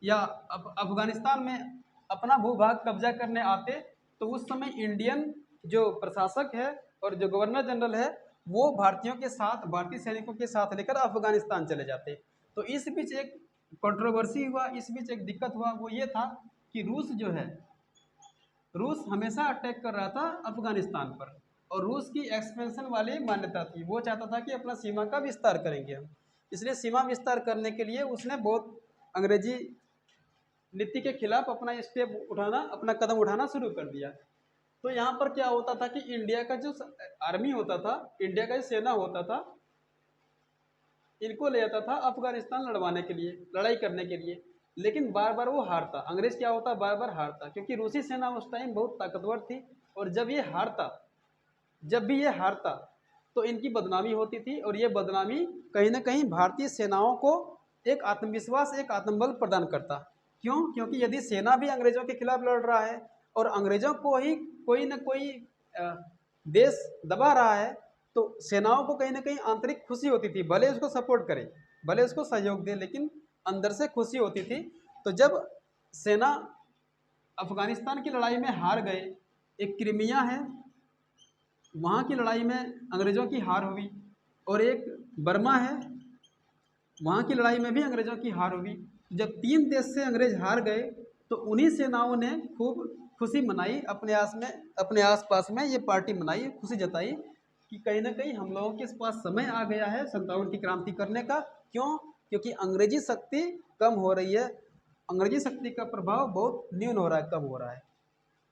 या अफगानिस्तान में अपना भूभाग कब्जा करने आते, तो उस समय इंडियन जो प्रशासक है और जो गवर्नर जनरल है वो भारतीयों के साथ, भारतीय सैनिकों के साथ लेकर अफगानिस्तान चले जाते। तो इस बीच एक कंट्रोवर्सी हुआ, इस बीच एक दिक्कत हुआ, वो ये था कि रूस जो है, रूस हमेशा अटैक कर रहा था अफगानिस्तान पर, और रूस की एक्सपेंशन वाली मान्यता थी, वो चाहता था कि अपना सीमा का विस्तार करेंगे हम। इसलिए सीमा विस्तार करने के लिए उसने बहुत अंग्रेजी नीति के खिलाफ अपना स्टेप उठाना, अपना कदम उठाना शुरू कर दिया। तो यहाँ पर क्या होता था कि इंडिया का जो आर्मी होता था, इंडिया का जो सेना होता था, इनको ले जाता था अफगानिस्तान लड़वाने के लिए, लड़ाई करने के लिए। लेकिन बार बार वो हारता, अंग्रेज क्या होता, बार बार हारता, क्योंकि रूसी सेना उस टाइम बहुत ताकतवर थी। और जब ये हारता, जब भी ये हारता तो इनकी बदनामी होती थी, और ये बदनामी कहीं ना कहीं भारतीय सेनाओं को एक आत्मविश्वास, एक आत्मबल प्रदान करता। क्यों? क्योंकि यदि सेना भी अंग्रेजों के खिलाफ लड़ रहा है और अंग्रेजों को ही कोई ना कोई देश दबा रहा है, तो सेनाओं को कहीं ना कहीं आंतरिक खुशी होती थी, भले उसको सपोर्ट करे, भले उसको सहयोग दे, लेकिन अंदर से खुशी होती थी। तो जब सेना अफगानिस्तान की लड़ाई में हार गए, एक क्रीमिया है, वहाँ की लड़ाई में अंग्रेज़ों की हार हुई, और एक बर्मा है, वहाँ की लड़ाई में भी अंग्रेज़ों की हार हुई। जब तीन देश से अंग्रेज हार गए, तो उन्हीं सेनाओं ने खूब खुशी मनाई अपने अपने आसपास में ये पार्टी मनाई, खुशी जताई कि कहीं ना कहीं हम लोगों के पास समय आ गया है 57 की क्रांति करने का। क्यों? क्योंकि अंग्रेजी शक्ति कम हो रही है, अंग्रेजी शक्ति का प्रभाव बहुत न्यून हो रहा है, कम हो रहा है।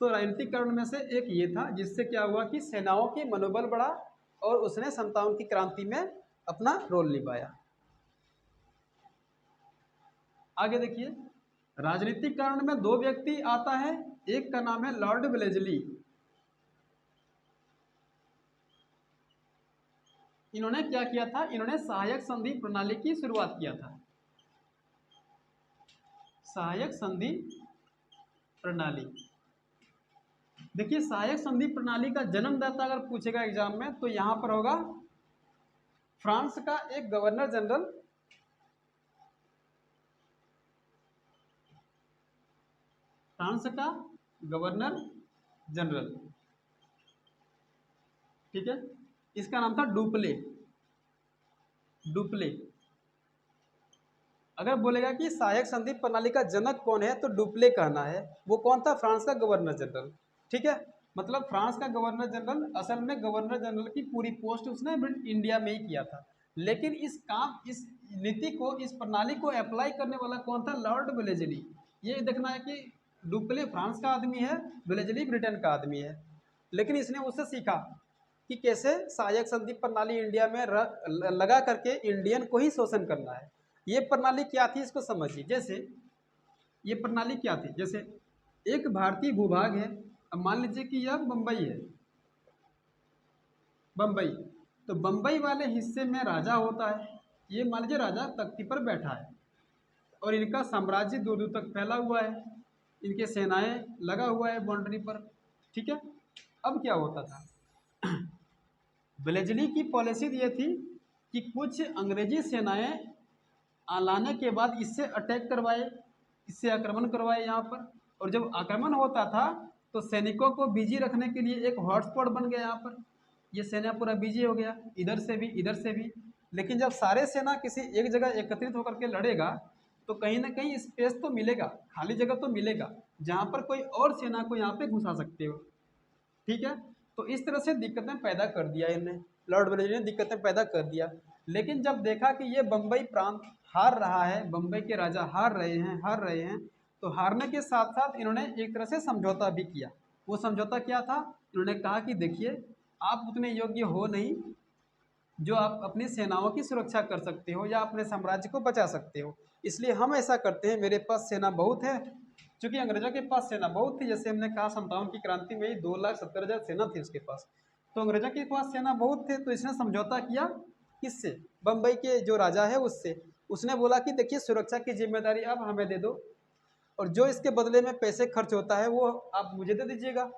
तो राजनीतिक कारण में से एक ये था, जिससे क्या हुआ कि सेनाओं की मनोबल बढ़ा और उसने 57 की क्रांति में अपना रोल निभाया। आगे देखिए, राजनीतिक कारण में दो व्यक्ति आता है, एक का नाम है लॉर्ड वेलेजली। इन्होंने क्या किया था? इन्होंने सहायक संधि प्रणाली की शुरुआत किया था। सहायक संधि प्रणाली, देखिए सहायक संधि प्रणाली का जन्मदाता अगर पूछेगा एग्जाम में, तो यहां पर होगा फ्रांस का एक गवर्नर जनरल, फ्रांस का गवर्नर जनरल, ठीक है, इसका नाम था डुप्ले। डुप्ले। अगर बोलेगा कि सहायक संधि प्रणाली का जनक कौन है, तो डुप्ले कहना है। वो कौन था? फ्रांस का गवर्नर जनरल, ठीक है। मतलब फ्रांस का गवर्नर जनरल, असल में गवर्नर जनरल की पूरी पोस्ट उसने इंडिया में ही किया था। लेकिन इस नीति को, इस प्रणाली को अप्लाई करने वाला कौन था? Lord Wellesley. ये देखना है कि डुप्ले फ्रांस का आदमी है, वेलेजली ब्रिटेन का आदमी है। लेकिन इसने उससे सीखा कि कैसे सहायक संधि प्रणाली इंडिया में लगा करके इंडियन को ही शोषण करना है। ये प्रणाली क्या थी, इसको समझिए। जैसे ये प्रणाली क्या थी, जैसे एक भारतीय भूभाग है, अब मान लीजिए कि यह बम्बई है, बम्बई, तो बम्बई वाले हिस्से में राजा होता है। ये मान लीजिए राजा तख्ती पर बैठा है और इनका साम्राज्य दूर दूर तक फैला हुआ है, इनके सेनाएं लगा हुआ है बाउंड्री पर, ठीक है। अब क्या होता था? वेलेजली की पॉलिसी ये थी कि कुछ अंग्रेजी सेनाएं लाने के बाद इससे अटैक करवाए, इससे आक्रमण करवाए यहाँ पर। और जब आक्रमण होता था तो सैनिकों को बिजी रखने के लिए एक हॉटस्पॉट बन गया यहाँ पर, ये सेना पूरा बिजी हो गया, इधर से भी इधर से भी। लेकिन जब सारे सेना किसी एक जगह एकत्रित होकर के लड़ेगा, तो कहीं ना कहीं स्पेस तो मिलेगा, खाली जगह तो मिलेगा जहाँ पर कोई और सेना को यहाँ पे घुसा सकते हो। ठीक है, तो इस तरह से दिक्कतें पैदा कर दिया इन्हें, लॉर्ड वेलेस्ली ने दिक्कतें पैदा कर दिया। लेकिन जब देखा कि ये बम्बई प्रांत हार रहा है, बम्बई के राजा हार रहे हैं, तो हारने के साथ साथ इन्होंने एक तरह से समझौता भी किया। वो समझौता क्या था? इन्होंने कहा कि देखिए, आप उतने योग्य हो नहीं जो आप अपनी सेनाओं की सुरक्षा कर सकते हो या अपने साम्राज्य को बचा सकते हो, इसलिए हम ऐसा करते हैं, मेरे पास सेना बहुत है। क्योंकि अंग्रेजों के पास सेना बहुत थी, जैसे हमने कहा 57 की क्रांति में ही 2,70,000 सेना थी उसके पास, तो अंग्रेजों के पास सेना बहुत थे। तो इसने समझौता किया किससे? बम्बई के जो राजा है उससे। उसने बोला कि देखिए, सुरक्षा की जिम्मेदारी अब हमें दे दो, और जो इसके बदले में पैसे खर्च होता है वो आप मुझे दे दीजिएगा।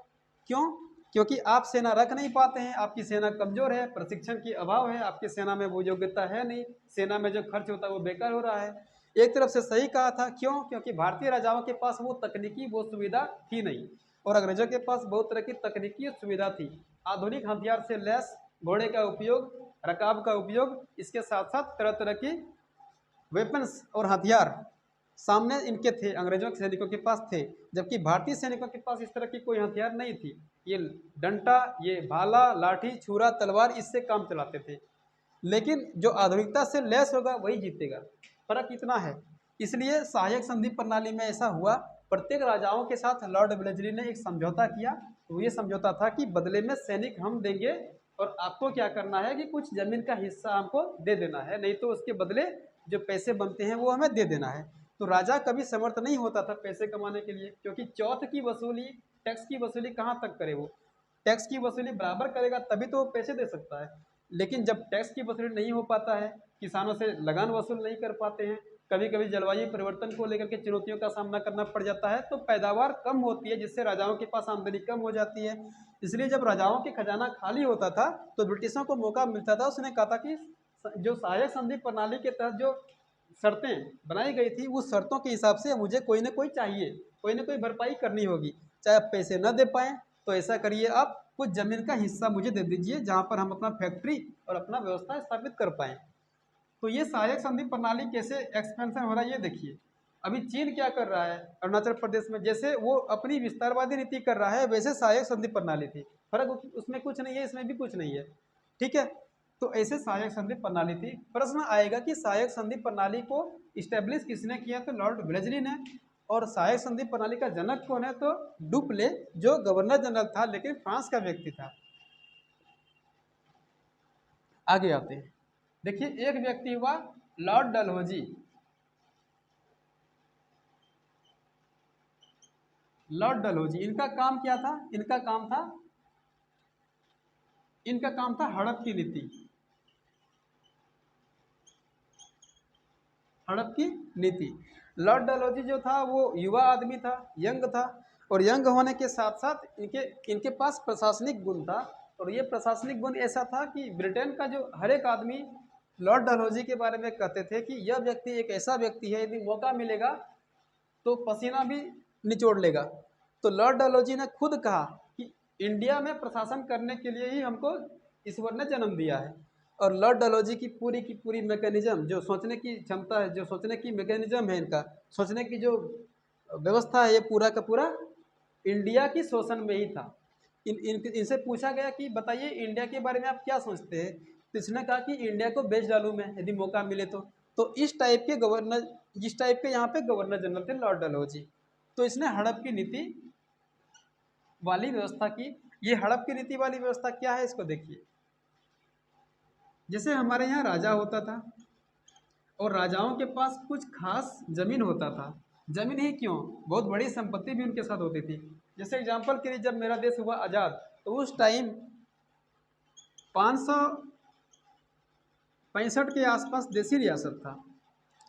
क्यों? क्योंकि आप सेना रख नहीं पाते हैं, आपकी सेना कमज़ोर है, प्रशिक्षण की अभाव है, आपकी सेना में वो योग्यता है नहीं, सेना में जो खर्च होता है वो बेकार हो रहा है। एक तरफ से सही कहा था, क्यों? क्योंकि भारतीय राजाओं के पास वो तकनीकी वो सुविधा थी नहीं, और अंग्रेजों के पास बहुत तरह की तकनीकी सुविधा थी, आधुनिक हथियार से लैस घोड़े का उपयोग, रकाब का उपयोग, इसके साथ साथ तरह तरह की वेपन्स और हथियार सामने इनके थे, अंग्रेजों के सैनिकों के पास थे। जबकि भारतीय सैनिकों के पास इस तरह की कोई हथियार नहीं थी। ये डंडा, ये भाला, लाठी, छुरा, तलवार, इससे काम चलाते थे। लेकिन जो आधुनिकता से लैस होगा वही जीतेगा, फर्क इतना है। इसलिए सहायक संधि प्रणाली में ऐसा हुआ, प्रत्येक राजाओं के साथ लॉर्ड वेलेस्ली ने एक समझौता किया। तो ये समझौता था कि बदले में सैनिक हम देंगे, और आपको क्या करना है कि कुछ जमीन का हिस्सा हमको दे देना है, नहीं तो उसके बदले जो पैसे बनते हैं वो हमें दे देना है। तो राजा कभी समर्थ नहीं होता था पैसे कमाने के लिए, क्योंकि चौथ की वसूली, टैक्स की वसूली कहाँ तक करे वो? टैक्स की वसूली बराबर करेगा तभी तो वो पैसे दे सकता है। लेकिन जब टैक्स की वसूली नहीं हो पाता है, किसानों से लगान वसूल नहीं कर पाते हैं, कभी कभी जलवायु परिवर्तन को लेकर के चुनौतियों का सामना करना पड़ जाता है, तो पैदावार कम होती है, जिससे राजाओं के पास आमदनी कम हो जाती है। इसलिए जब राजाओं के खजाना खाली होता था तो ब्रिटिशों को मौका मिलता था। उसने कहा था कि जो सहायक संधि प्रणाली के तहत जो शर्तें बनाई गई थी, उस शर्तों के हिसाब से मुझे कोई ना कोई चाहिए, कोई ना कोई भरपाई करनी होगी। चाहे आप पैसे न दे पाएँ तो ऐसा करिए, आप कुछ ज़मीन का हिस्सा मुझे दे दीजिए जहाँ पर हम अपना फैक्ट्री और अपना व्यवस्था स्थापित कर पाएँ। तो ये सहायक संधि प्रणाली कैसे एक्सपेंशन हो रहा है ये देखिए। अभी चीन क्या कर रहा है अरुणाचल प्रदेश में, जैसे वो अपनी विस्तारवादी नीति कर रहा है, वैसे सहायक संधि प्रणाली थी। फर्क उसमें कुछ नहीं है, इसमें भी कुछ नहीं है। ठीक है, तो ऐसे सहायक संधि प्रणाली थी। प्रश्न आएगा कि सहायक संधि प्रणाली को इस्टेब्लिश किसने किया? तो लॉर्ड वेलेस्ली ने। और सहायक संधि प्रणाली का जनक कौन है? तो डुप्ले, जो गवर्नर जनरल था लेकिन फ्रांस का व्यक्ति था। आगे आते हैं, देखिए एक व्यक्ति हुआ लॉर्ड डलहौजी। लॉर्ड डलहौजी, इनका काम क्या था? इनका काम था हड़प की नीति। हड़प की नीति। लॉर्ड डलहौजी जो था वो युवा आदमी था, यंग था, और यंग होने के साथ साथ इनके इनके पास प्रशासनिक गुण था। और ये प्रशासनिक गुण ऐसा था कि ब्रिटेन का जो हर एक आदमी लॉर्ड डलहौजी के बारे में कहते थे कि यह व्यक्ति एक ऐसा व्यक्ति है, यदि मौका मिलेगा तो पसीना भी निचोड़ लेगा। तो लॉर्ड डलहौजी ने खुद कहा कि इंडिया में प्रशासन करने के लिए ही हमको ईश्वर ने जन्म दिया है। और लॉर्ड डलहौजी की पूरी मैकेनिज्म, जो सोचने की क्षमता है, जो सोचने की मैकेनिज्म है, इनका सोचने की जो व्यवस्था है, ये पूरा का पूरा इंडिया की शोषण में ही था। इनसे पूछा गया कि बताइए इंडिया के बारे में आप क्या सोचते हैं? तो इसने कहा कि इंडिया को बेच डालूं मैं यदि मौका मिले तो इस टाइप के गवर्नर, जिस टाइप के यहाँ पे गवर्नर जनरल थे लॉर्ड डलहौजी। तो इसने हड़प की नीति वाली व्यवस्था की। ये हड़प की नीति वाली व्यवस्था क्या है इसको देखिए। जैसे हमारे यहाँ राजा होता था, और राजाओं के पास कुछ खास जमीन होता था। जमीन ही क्यों, बहुत बड़ी संपत्ति भी उनके साथ होती थी। जैसे एग्जाम्पल के लिए, जब मेरा देश हुआ आज़ाद तो उस टाइम 565 के आसपास देसी रियासत था,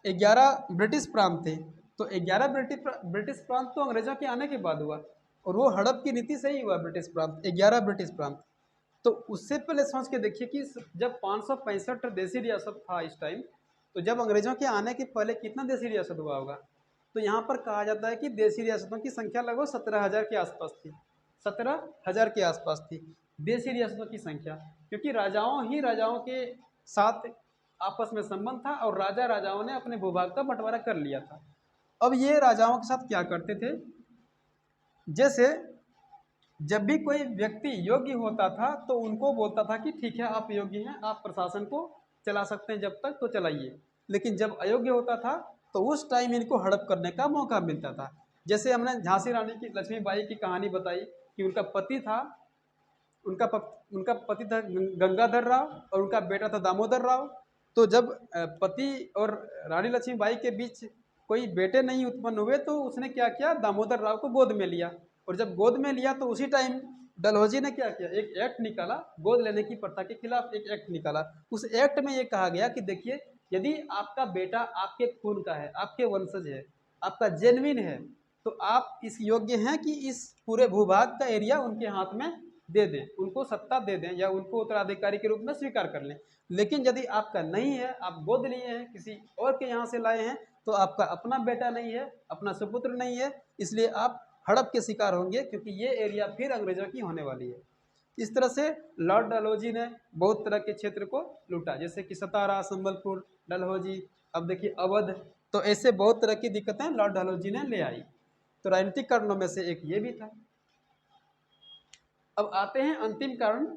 11 ब्रिटिश प्रांत थे। तो 11 ब्रिटिश प्रांत तो अंग्रेजों के आने के बाद हुआ, और वो हड़प की नीति से ही हुआ। ब्रिटिश प्रांत 11 ब्रिटिश प्रांत। तो उससे पहले सोच के देखिए कि जब 565 देसी रियासत था इस टाइम, तो जब अंग्रेजों के आने के पहले कितना देसी रियासत हुआ होगा? तो यहाँ पर कहा जाता है कि देसी रियासतों की संख्या लगभग 17,000 के आसपास थी। 17,000 के आसपास थी देसी रियासतों की संख्या, क्योंकि राजाओं के साथ आपस में संबंध था और राजा राजाओं ने अपने भूभाग का बंटवारा कर लिया था। अब ये राजाओं के साथ क्या करते थे, जैसे जब भी कोई व्यक्ति योग्य होता था तो उनको बोलता था कि ठीक है आप योग्य हैं, आप प्रशासन को चला सकते हैं, जब तक तो चलाइए। लेकिन जब अयोग्य होता था तो उस टाइम इनको हड़प करने का मौका मिलता था। जैसे हमने झांसी रानी की लक्ष्मीबाई की कहानी बताई कि उनका पति था, उनका पति था गंगाधर राव और उनका बेटा था दामोदर राव। तो जब पति और रानी लक्ष्मीबाई के बीच कोई बेटे नहीं उत्पन्न हुए तो उसने क्या किया, दामोदर राव को गोद में लिया। और जब गोद में लिया तो उसी टाइम डलहौजी ने क्या किया, एक एक्ट निकाला, गोद लेने की प्रथा के खिलाफ एक एक्ट निकाला। उस एक्ट में ये कहा गया कि देखिए, यदि आपका बेटा आपके खून का है, आपके वंशज है, आपका जेन्युइन है, तो आप इस योग्य हैं कि इस पूरे भूभाग का एरिया उनके हाथ में दे दें, उनको सत्ता दे दें या उनको उत्तराधिकारी के रूप में स्वीकार कर लें। लेकिन यदि आपका नहीं है, आप गोद लिए हैं, किसी और के यहाँ से लाए हैं, तो आपका अपना बेटा नहीं है, अपना सुपुत्र नहीं है, इसलिए आप हड़प के शिकार होंगे, क्योंकि ये एरिया फिर अंग्रेजों की होने वाली है। इस तरह से लॉर्ड डलहौजी ने बहुत तरह के क्षेत्र को लूटा, जैसे कि सतारा, संबलपुर, डलहौजी, अब देखिए अवध। तो ऐसे बहुत तरह की दिक्कतें लॉर्ड डलहौजी ने ले आई। तो राजनीतिक कारणों में से एक ये भी था। अब आते हैं अंतिम कारण,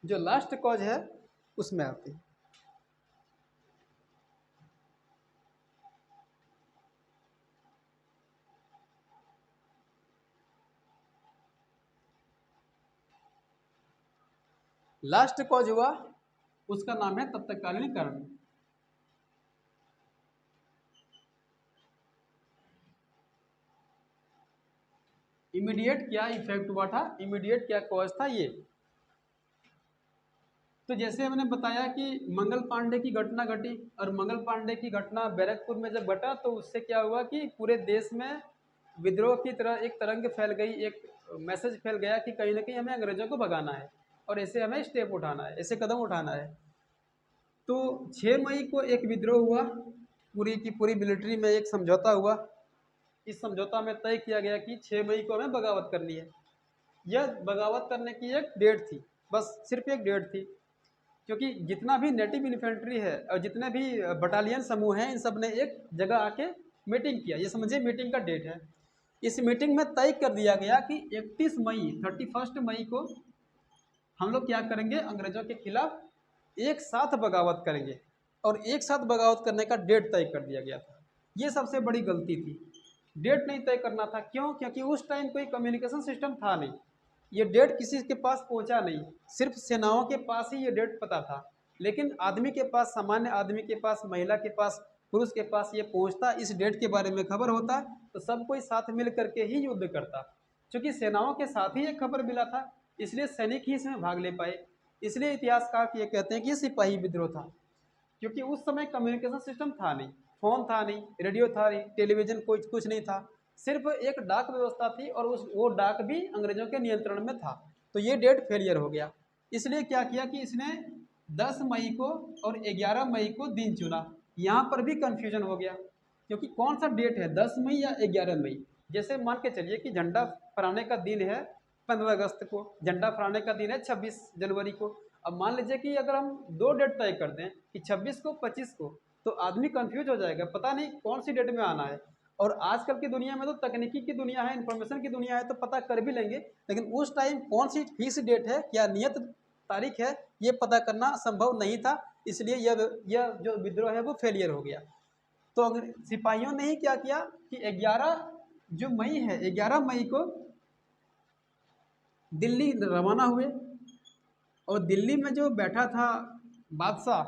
जो लास्ट कॉज है उसमें आते हैं। लास्ट कॉज हुआ, उसका नाम है तत्कालीन कारण। इमीडिएट क्या इफेक्ट हुआ था, इमीडिएट क्या कॉज था ये। तो जैसे हमने बताया कि मंगल पांडे की घटना घटी, और मंगल पांडे की घटना बैरकपुर में जब घटा तो उससे क्या हुआ कि पूरे देश में विद्रोह की तरह एक तरंग फैल गई, एक मैसेज फैल गया कि कहीं ना कहीं हमें अंग्रेजों को भगाना है और ऐसे हमें स्टेप उठाना है, ऐसे कदम उठाना है। तो 6 मई को एक विद्रोह हुआ, पूरी की पूरी मिलिट्री में एक समझौता हुआ। इस समझौता में तय किया गया कि 6 मई को हमें बगावत करनी है। यह बगावत करने की एक डेट थी, बस सिर्फ एक डेट थी, क्योंकि जितना भी नेटिव इन्फेंट्री है और जितने भी बटालियन समूह हैं, इन सब ने एक जगह आके मीटिंग किया। ये समझिए मीटिंग का डेट है। इस मीटिंग में तय कर दिया गया कि 31 मई 31 मई को हम लोग क्या करेंगे, अंग्रेजों के खिलाफ एक साथ बगावत करेंगे। और एक साथ बगावत करने का डेट तय कर दिया गया था। ये सबसे बड़ी गलती थी, डेट नहीं तय करना था। क्यों? क्योंकि उस टाइम कोई कम्युनिकेशन सिस्टम था नहीं, ये डेट किसी के पास पहुंचा नहीं, सिर्फ सेनाओं के पास ही ये डेट पता था। लेकिन आदमी के पास, सामान्य आदमी के पास, महिला के पास, पुरुष के पास ये पहुंचता, इस डेट के बारे में खबर होता, तो सब कोई साथ मिल करके ही युद्ध करता। क्योंकि सेनाओं के साथ ही ये खबर मिला था, इसलिए सैनिक ही इसमें भाग ले पाए। इसलिए इतिहासकार ये कहते हैं कि ये सिपाही विद्रोह था, क्योंकि उस समय कम्युनिकेशन सिस्टम था नहीं, फोन था नहीं, रेडियो था नहीं, टेलीविजन कुछ नहीं था, सिर्फ एक डाक व्यवस्था थी, और वो डाक भी अंग्रेजों के नियंत्रण में था। तो ये डेट फेलियर हो गया। इसलिए क्या किया कि इसने 10 मई को और 11 मई को दिन चुना। यहाँ पर भी कन्फ्यूजन हो गया, क्योंकि कौन सा डेट है, 10 मई या 11 मई। जैसे मान के चलिए कि झंडा फहराने का दिन है 15 अगस्त को, झंडा फहराने का दिन है 26 जनवरी को। अब मान लीजिए कि अगर हम दो डेट तय कर दें कि 26 को 25 को, तो आदमी कंफ्यूज हो जाएगा, पता नहीं कौन सी डेट में आना है। और आजकल की दुनिया में तो तकनीकी की दुनिया है, इंफॉर्मेशन की दुनिया है, तो पता कर भी लेंगे, लेकिन उस टाइम कौन सी फिक्स डेट है, क्या नियत तारीख है, ये पता करना संभव नहीं था। इसलिए यह जो विद्रोह है वो फेलियर हो गया। तो अगर सिपाहियों ने ही क्या किया कि 11 जो मई है, 11 मई को दिल्ली रवाना हुए। और दिल्ली में जो बैठा था बादशाह,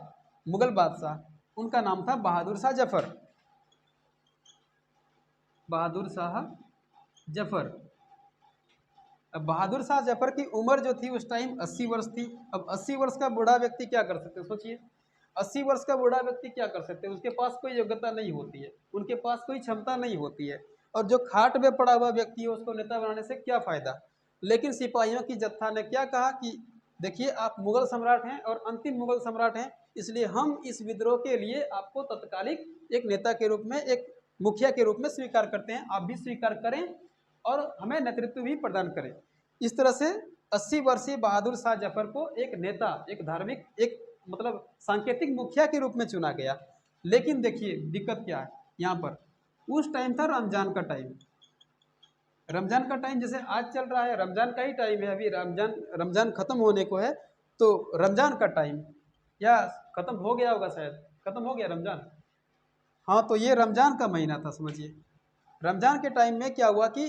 मुगल बादशाह, उनका नाम था बहादुर शाह जफर। बहादुर शाह जफर। अब बहादुर शाह जफर की उम्र जो थी उस टाइम 80 वर्ष थी। अब 80 वर्ष का बूढ़ा व्यक्ति क्या कर सकते हैं, सोचिए। 80 वर्ष का बूढ़ा व्यक्ति क्या कर सकते हैं, उसके पास कोई योग्यता नहीं होती है, उनके पास कोई क्षमता नहीं होती है। और जो खाट में पड़ा हुआ व्यक्ति है उसको नेता बनाने से क्या फ़ायदा। लेकिन सिपाहियों की जत्था ने क्या कहा कि देखिए, आप मुगल सम्राट हैं और अंतिम मुगल सम्राट हैं, इसलिए हम इस विद्रोह के लिए आपको तत्कालिक एक नेता के रूप में, एक मुखिया के रूप में स्वीकार करते हैं, आप भी स्वीकार करें और हमें नेतृत्व भी प्रदान करें। इस तरह से 80 वर्षीय बहादुर शाह जफर को एक नेता, एक धार्मिक, एक मतलब सांकेतिक मुखिया के रूप में चुना गया। लेकिन देखिए दिक्कत क्या है यहाँ पर, उस टाइम था रमजान का टाइम। रमजान का टाइम जैसे आज चल रहा है, रमजान का ही टाइम है, अभी रमजान रमजान खत्म होने को है, तो रमजान का टाइम या खत्म हो गया होगा, शायद खत्म हो गया रमजान। हाँ, तो ये रमजान का महीना था समझिए। रमजान के टाइम में क्या हुआ कि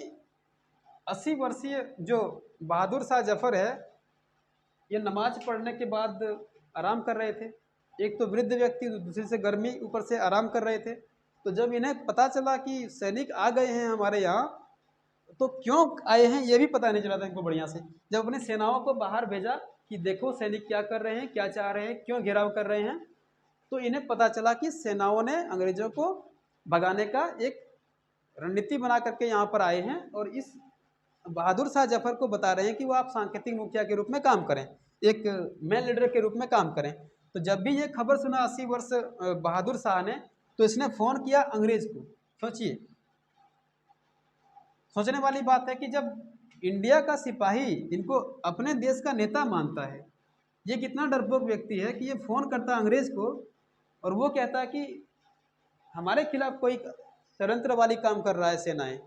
80 वर्षीय जो बहादुर शाह जफर है, ये नमाज पढ़ने के बाद आराम कर रहे थे। एक तो वृद्ध व्यक्ति, दूसरे से गर्मी, ऊपर से आराम कर रहे थे। तो जब इन्हें पता चला कि सैनिक आ गए हैं हमारे यहाँ, तो क्यों आए हैं ये भी पता नहीं चला था इनको बढ़िया से। जब अपने सेनाओं को बाहर भेजा कि देखो सैनिक क्या कर रहे हैं, क्या चाह रहे हैं, क्यों घेराव कर रहे हैं, तो इन्हें पता चला कि सेनाओं ने अंग्रेजों को भगाने का एक रणनीति बना करके यहाँ पर आए हैं, और इस बहादुर शाह जफर को बता रहे हैं कि वो आप सांकेतिक मुखिया के रूप में काम करें, एक मैन लीडर के रूप में काम करें। तो जब भी ये खबर सुना 80 वर्ष बहादुर शाह ने, तो इसने फ़ोन किया अंग्रेज को। सोचिए, सोचने वाली बात है कि जब इंडिया का सिपाही इनको अपने देश का नेता मानता है, ये कितना डरपोक व्यक्ति है कि ये फ़ोन करता है अंग्रेज को, और वो कहता है कि हमारे खिलाफ कोई षड्यंत्र वाली काम कर रहा है सेनाएं।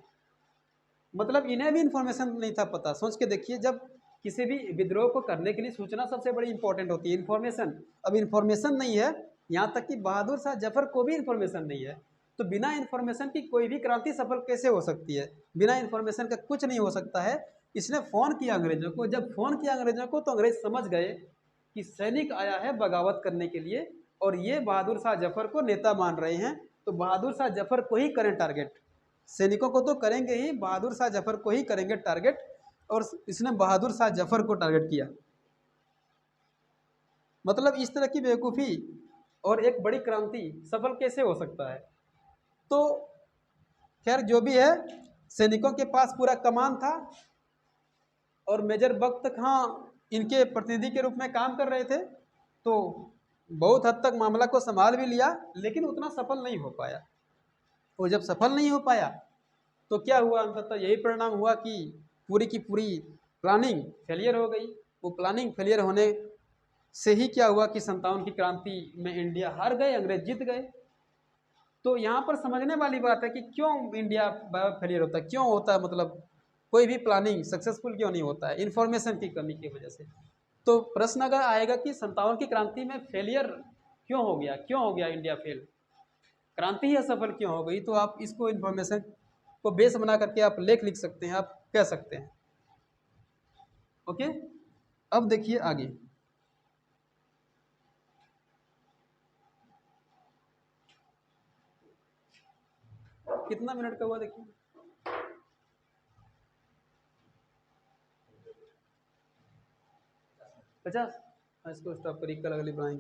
मतलब इन्हें भी इन्फॉर्मेशन नहीं था पता। सोच के देखिए, जब किसी भी विद्रोह को करने के लिए सूचना सबसे बड़ी इंपॉर्टेंट होती है, इन्फॉर्मेशन। अब इन्फॉर्मेशन नहीं है, यहाँ तक कि बहादुर शाह जफर को भी इन्फॉर्मेशन नहीं है। तो बिना इन्फॉर्मेशन की कोई भी क्रांति सफल कैसे हो सकती है? बिना इन्फॉर्मेशन का कुछ नहीं हो सकता है। इसने फ़ोन किया अंग्रेजों को। जब फ़ोन किया अंग्रेजों को, तो अंग्रेज समझ गए कि सैनिक आया है बगावत करने के लिए, और ये बहादुर शाह जफर को नेता मान रहे हैं। तो बहादुर शाह जफर को ही करें टारगेट, सैनिकों को तो करेंगे ही, बहादुर शाह जफर को ही करेंगे टारगेट। और इसने बहादुर शाह जफर को टारगेट किया। मतलब इस तरह की बेवकूफ़ी और एक बड़ी क्रांति सफल कैसे हो सकता है? तो खैर जो भी है, सैनिकों के पास पूरा कमान था, और मेजर बख्त खां इनके प्रतिनिधि के रूप में काम कर रहे थे। तो बहुत हद तक मामला को संभाल भी लिया, लेकिन उतना सफल नहीं हो पाया। और जब सफल नहीं हो पाया, तो क्या हुआ, अंततः यही परिणाम हुआ कि पूरी की पूरी प्लानिंग फेलियर हो गई। वो प्लानिंग फेलियर होने से ही क्या हुआ कि 57 की क्रांति में इंडिया हार गए, अंग्रेज जीत गए। तो यहाँ पर समझने वाली बात है कि क्यों इंडिया फेलियर होता है, क्यों होता है, मतलब कोई भी प्लानिंग सक्सेसफुल क्यों नहीं होता है? इन्फॉर्मेशन की कमी की वजह से। तो प्रश्न अगर आएगा कि 57 की क्रांति में फेलियर क्यों हो गया, क्यों हो गया इंडिया फेल, क्रांति ही असफल क्यों हो गई, तो आप इसको इन्फॉर्मेशन को बेस बना करके आप लेख लिख सकते हैं, आप कह सकते हैं। ओके, अब देखिए आगे। कितना मिनट का हुआ देखिए, 50। इसको स्टॉप करिए, कल अगली बनाएंगे।